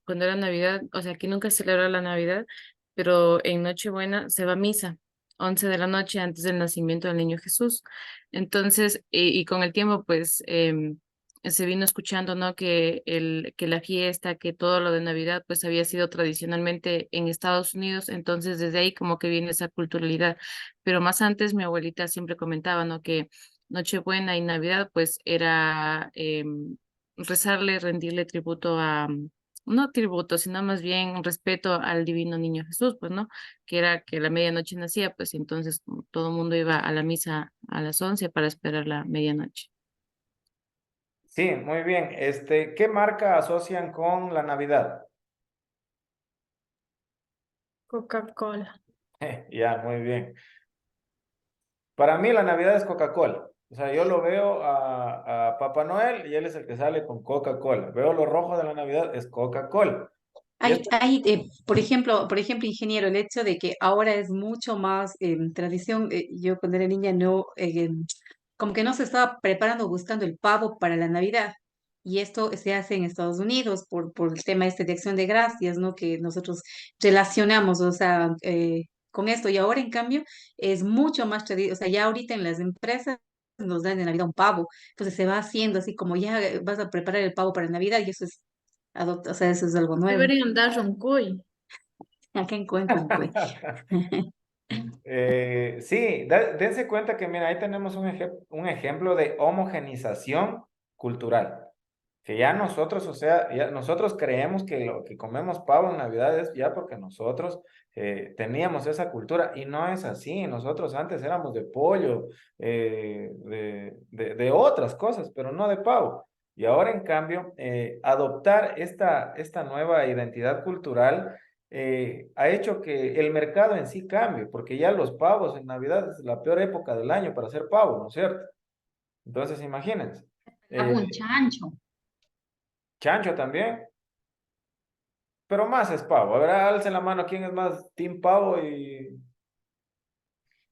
cuando era Navidad, o sea, aquí nunca celebra la Navidad, pero en Nochebuena se va a misa, 11 de la noche antes del nacimiento del niño Jesús. Entonces, y con el tiempo, pues, se vino escuchando, ¿no? Que la fiesta, que todo lo de Navidad, pues había sido tradicionalmente en Estados Unidos, entonces desde ahí como que viene esa culturalidad. Pero más antes mi abuelita siempre comentaba, ¿no? Que Nochebuena y Navidad, pues era rezarle, rendirle tributo no tributo, sino más bien respeto al divino niño Jesús, pues, ¿no? Que era que la medianoche nacía, pues entonces como todo el mundo iba a la misa a las 11 para esperar la medianoche. Sí, muy bien. ¿Qué marca asocian con la Navidad? Coca-Cola. Ya, muy bien. Para mí la Navidad es Coca-Cola. O sea, yo lo veo a Papá Noel y él es el que sale con Coca-Cola. Veo lo rojo de la Navidad, es Coca-Cola. Y esto, Por ejemplo, ingeniero, el hecho de que ahora es mucho más tradición, yo cuando era niña no, como que no se estaba preparando buscando el pavo para la Navidad. Y esto se hace en Estados Unidos por el tema este de Acción de Gracias, ¿no? Que nosotros relacionamos, o sea, con esto. Y ahora, en cambio, es mucho más tradición, o sea, ya ahorita en las empresas nos dan en Navidad un pavo. Entonces se va haciendo así como ya vas a preparar el pavo para Navidad y eso es, o sea, eso es algo nuevo. Deberían dar un cuy. Acá encuentran, pues. sí, dense cuenta que, mira, ahí tenemos un ejemplo de homogenización cultural. Que ya nosotros, o sea, ya nosotros creemos que lo que comemos pavo en Navidad es ya porque nosotros teníamos esa cultura y no es así. Nosotros antes éramos de pollo, de otras cosas, pero no de pavo. Y ahora, en cambio, adoptar esta nueva identidad cultural ha hecho que el mercado en sí cambie, porque ya los pavos en Navidad es la peor época del año para hacer pavo, ¿no es cierto? Entonces, imagínense. Hago Eh, un chancho. Chancho también. Pero más es pavo. A ver, alce la mano quién es más Team Pavo y...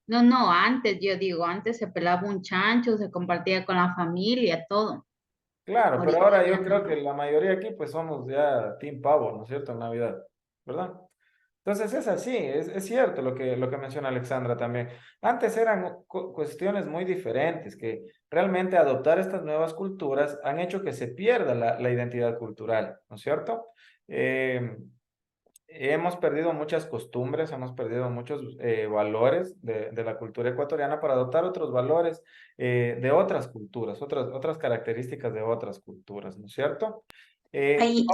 No, antes, yo digo, antes se pelaba un chancho, se compartía con la familia, todo. Claro, pero ahorita. ahora yo creo que la mayoría aquí pues somos ya Team Pavo, ¿no es cierto? En Navidad, ¿verdad? Entonces es así, es cierto lo que menciona Alexandra también. Antes eran cuestiones muy diferentes, que realmente adoptar estas nuevas culturas han hecho que se pierda la identidad cultural, ¿no es cierto? Eh, Hemos perdido muchas costumbres, hemos perdido muchos valores de la cultura ecuatoriana para adoptar otros valores de otras culturas, otras características de otras culturas, ¿no es cierto? Hay, hay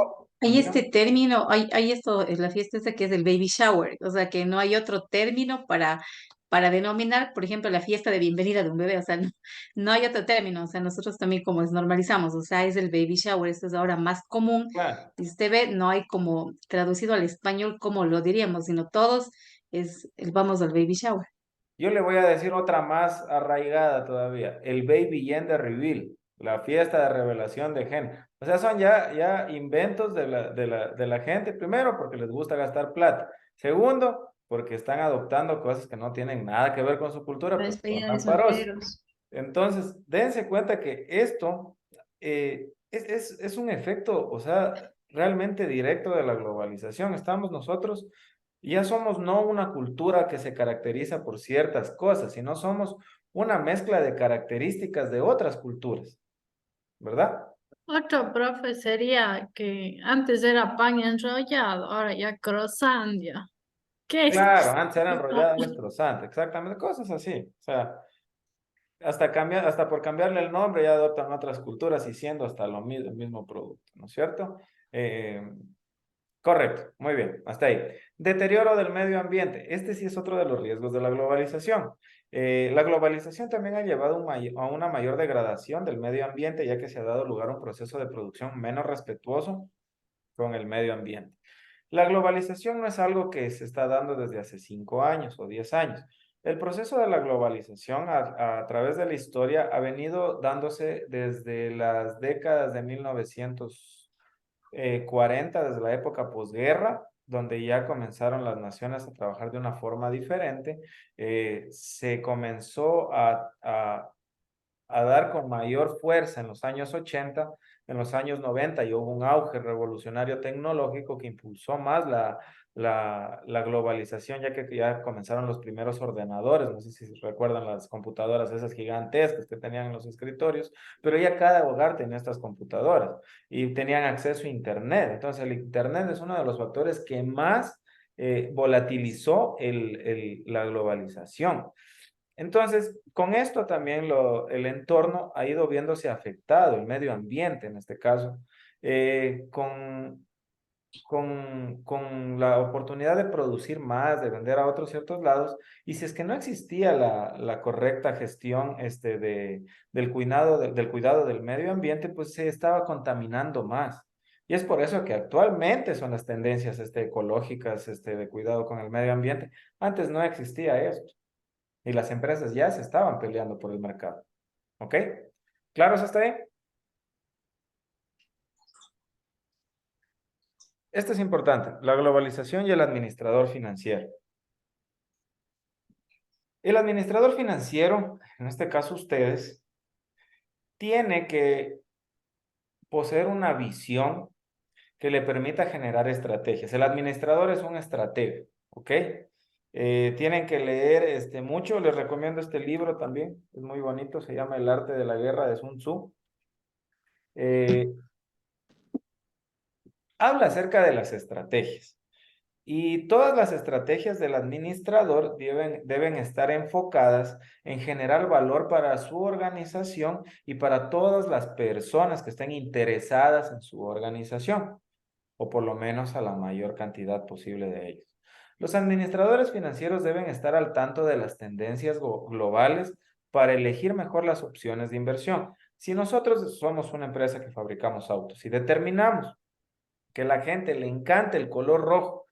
Dígame. este término, hay esto, es la fiesta esta que es el baby shower, o sea que no hay otro término para denominar, por ejemplo, la fiesta de bienvenida de un bebé, o sea, no, no hay otro término, o sea, nosotros también como es normalizamos, o sea, es el baby shower, esto es ahora más común, Claro. y usted ve, no hay como traducido al español como lo diríamos, sino todos es el vamos al baby shower. Yo le voy a decir otra más arraigada todavía, el Baby Gender Reveal, la fiesta de revelación de gen. O sea, son ya inventos de la gente, primero porque les gusta gastar plata, segundo porque están adoptando cosas que no tienen nada que ver con su cultura, La pero son despedida de tan paros. solteros. Entonces, dense cuenta que esto es un efecto, o sea, realmente directo de la globalización. Estamos nosotros, ya somos no una cultura que se caracteriza por ciertas cosas, sino somos una mezcla de características de otras culturas, ¿verdad? Otro, profe, sería que antes era pan enrollado, ahora ya croissant ya. ¿Qué es Claro, esto? antes era enrollada y destrozante, exactamente, cosas así. O sea, hasta por cambiarle el nombre ya adoptan otras culturas y siendo hasta lo mismo, el mismo producto, ¿no es cierto? Eh, Correcto, muy bien, hasta ahí. Deterioro del medio ambiente. Este sí es otro de los riesgos de la globalización. La globalización también ha llevado a una mayor degradación del medio ambiente, ya que se ha dado lugar a un proceso de producción menos respetuoso con el medio ambiente. La globalización no es algo que se está dando desde hace 5 años o 10 años. El proceso de la globalización a través de la historia ha venido dándose desde las décadas de 1940, desde la época posguerra, donde ya comenzaron las naciones a trabajar de una forma diferente. Se comenzó a dar con mayor fuerza en los años 80, en los años 90 y hubo un auge revolucionario tecnológico que impulsó más la globalización, ya que ya comenzaron los primeros ordenadores, no sé si recuerdan las computadoras esas gigantescas que tenían en los escritorios, pero ya cada hogar tenía estas computadoras y tenían acceso a Internet. Entonces el Internet es uno de los factores que más volatilizó la globalización. Entonces, con esto también el entorno ha ido viéndose afectado, el medio ambiente en este caso, con la oportunidad de producir más, de vender a otros ciertos lados, y si es que no existía la correcta gestión del cuidado del medio ambiente, pues se estaba contaminando más. Y es por eso que actualmente son las tendencias ecológicas de cuidado con el medio ambiente. Antes no existía esto. Y las empresas ya se estaban peleando por el mercado. ¿Ok? ¿Claros hasta ahí? Esto es importante, la globalización y el administrador financiero. El administrador financiero, en este caso ustedes, tiene que poseer una visión que le permita generar estrategias. El administrador es un estratega, ¿ok? Tienen que leer mucho, les recomiendo este libro también, es muy bonito, se llama El arte de la guerra de Sun Tzu. Eh, Habla acerca de las estrategias. Y todas las estrategias del administrador deben estar enfocadas en generar valor para su organización y para todas las personas que estén interesadas en su organización, o por lo menos a la mayor cantidad posible de ellos. Los administradores financieros deben estar al tanto de las tendencias globales para elegir mejor las opciones de inversión. Si nosotros somos una empresa que fabricamos autos y determinamos que a la gente le encanta el color rojo,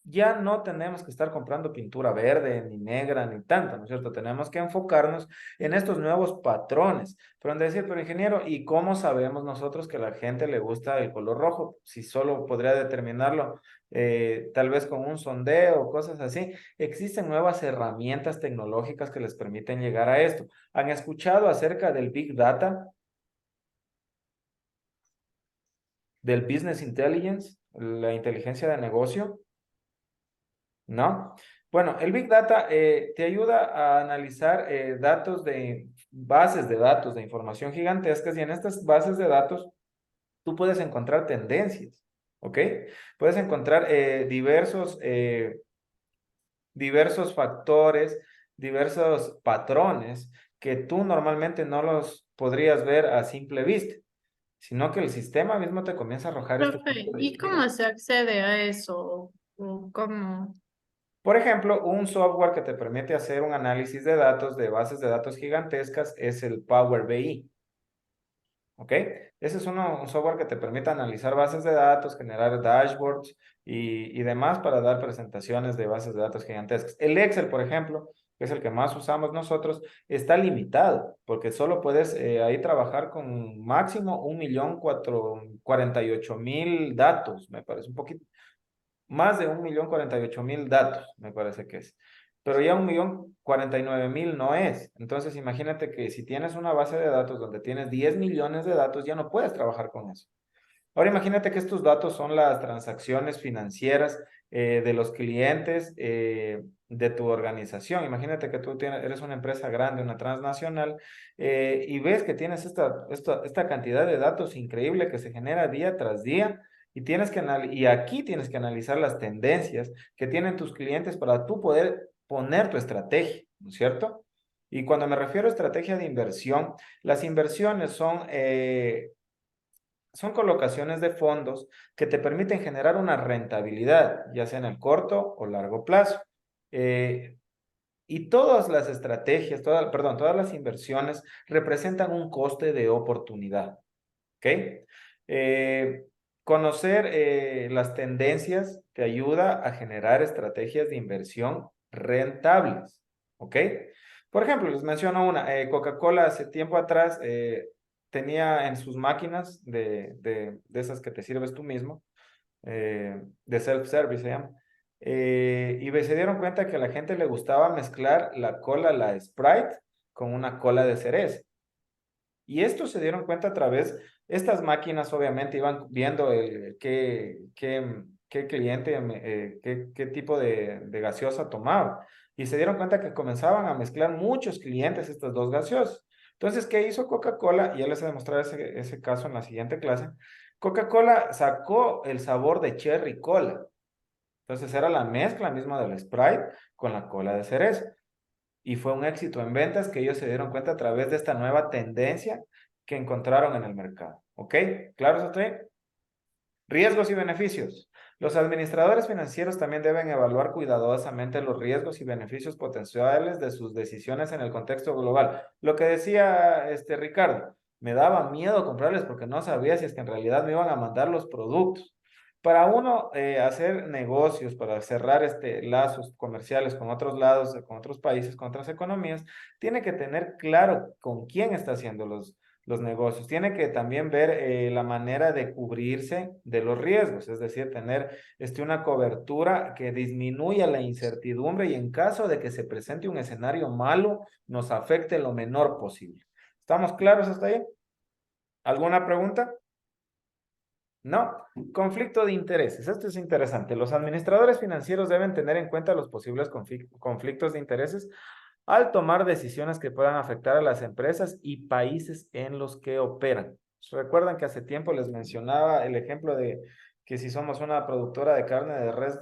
ya no tenemos que estar comprando pintura verde, ni negra, ni tanta, ¿no es cierto? Tenemos que enfocarnos en estos nuevos patrones. Pero en decir, pero ingeniero, ¿y cómo sabemos nosotros que a la gente le gusta el color rojo? Si solo podría determinarlo tal vez con un sondeo o cosas así. Existen nuevas herramientas tecnológicas que les permiten llegar a esto. ¿Han escuchado acerca del Big Data? del business intelligence, la inteligencia de negocio, ¿no? Bueno, el Big Data te ayuda a analizar datos de bases de datos de información gigantescas y en estas bases de datos tú puedes encontrar tendencias, ¿ok? Puedes encontrar diversos factores, diversos patrones que tú normalmente no los podrías ver a simple vista, sino que el sistema mismo te comienza a arrojar este Profe, tipo de ¿y cómo se accede a eso? ¿O cómo? Por ejemplo, un software que te permite hacer un análisis de datos de bases de datos gigantescas es el Power BI. ¿Ok? Ese es un software que te permite analizar bases de datos, generar dashboards y demás para dar presentaciones de bases de datos gigantescas. El Excel, por ejemplo, que es el que más usamos nosotros, está limitado porque solo puedes ahí trabajar con máximo 1.048.000 datos, me parece un poquito más de 1.048.000 datos, me parece que es. Pero ya 1.049.000 no es. Entonces, imagínate que si tienes una base de datos donde tienes 10 millones de datos, ya no puedes trabajar con eso. Ahora imagínate que estos datos son las transacciones financieras de los clientes de tu organización. Imagínate que tú eres una empresa grande, una transnacional, y ves que tienes esta cantidad de datos increíble que se genera día tras día. Y aquí tienes que analizar las tendencias que tienen tus clientes para tú poder poner tu estrategia, ¿no es cierto? Y cuando me refiero a estrategia de inversión, las inversiones son colocaciones de fondos que te permiten generar una rentabilidad, ya sea en el corto o largo plazo. Y todas las estrategias, todas las inversiones representan un coste de oportunidad. ¿Ok? Eh, Conocer las tendencias te ayuda a generar estrategias de inversión rentables. ¿Ok? Por ejemplo, les menciono una. Coca-Cola hace tiempo atrás tenía en sus máquinas de esas que te sirves tú mismo, de self-service se llama, y se dieron cuenta que a la gente le gustaba mezclar la cola, la Sprite, con una cola de cereza. Y esto se dieron cuenta a través, estas máquinas obviamente iban viendo qué cliente, qué tipo de gaseosa tomaba. Y se dieron cuenta que comenzaban a mezclar muchos clientes estas dos gaseosas. Entonces, ¿qué hizo Coca-Cola? Y ya les voy a demostrar ese caso en la siguiente clase. Coca-Cola sacó el sabor de cherry cola. Entonces era la mezcla misma del Sprite con la cola de cereza y fue un éxito en ventas que ellos se dieron cuenta a través de esta nueva tendencia que encontraron en el mercado. ¿Ok? ¿Claro eso estoy? Riesgos y beneficios. Los administradores financieros también deben evaluar cuidadosamente los riesgos y beneficios potenciales de sus decisiones en el contexto global. Lo que decía Ricardo, me daba miedo comprarles porque no sabía si es que en realidad me iban a mandar los productos. Para uno hacer negocios, para cerrar lazos comerciales con otros lados, con otros países, con otras economías, tiene que tener claro con quién está haciendo los negocios. Tiene que también ver la manera de cubrirse de los riesgos, es decir, tener una cobertura que disminuya la incertidumbre y en caso de que se presente un escenario malo, nos afecte lo menor posible. ¿Estamos claros hasta ahí? ¿Alguna pregunta? No, conflicto de intereses. Esto es interesante. Los administradores financieros deben tener en cuenta los posibles conflictos de intereses al tomar decisiones que puedan afectar a las empresas y países en los que operan. Recuerdan que hace tiempo les mencionaba el ejemplo de que si somos una productora de carne de res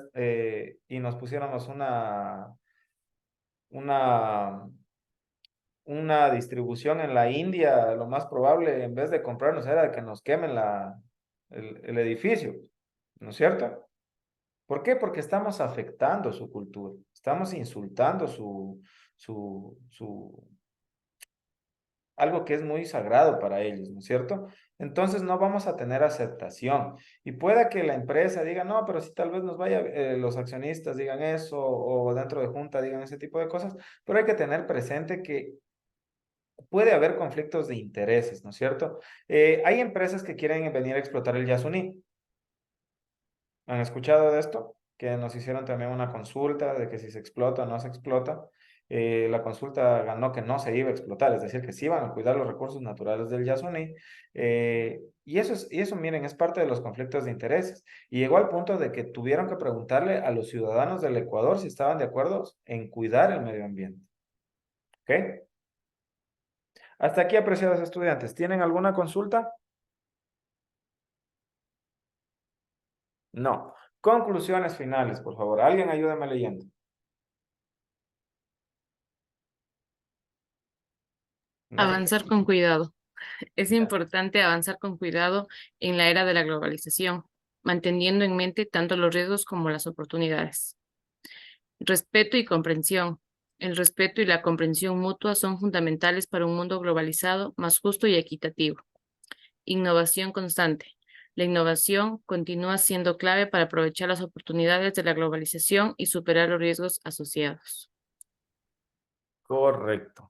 y nos pusiéramos una, una distribución en la India, lo más probable en vez de comprarnos era que nos quemen el edificio, ¿no es cierto? ¿Por qué? Porque estamos afectando su cultura, estamos insultando algo que es muy sagrado para ellos, ¿no es cierto? Entonces no vamos a tener aceptación. Y pueda que la empresa diga, no, pero si tal vez nos vaya, los accionistas digan eso, o dentro de junta digan ese tipo de cosas, pero hay que tener presente que puede haber conflictos de intereses, ¿no es cierto? Hay empresas que quieren venir a explotar el Yasuní. ¿Han escuchado de esto? Que nos hicieron también una consulta de que si se explota o no se explota. La consulta ganó que no se iba a explotar, es decir, que se iban a cuidar los recursos naturales del Yasuní. Y eso, miren, es parte de los conflictos de intereses. Y llegó al punto de que tuvieron que preguntarle a los ciudadanos del Ecuador si estaban de acuerdo en cuidar el medio ambiente. ¿Ok? Hasta aquí, apreciados estudiantes. ¿Tienen alguna consulta? No. Conclusiones finales, por favor. Alguien ayúdame leyendo. No sé. Avanzar con cuidado. Es importante avanzar con cuidado en la era de la globalización, manteniendo en mente tanto los riesgos como las oportunidades. Respeto y comprensión. El respeto y la comprensión mutua son fundamentales para un mundo globalizado, más justo y equitativo. Innovación constante. La innovación continúa siendo clave para aprovechar las oportunidades de la globalización y superar los riesgos asociados. Correcto.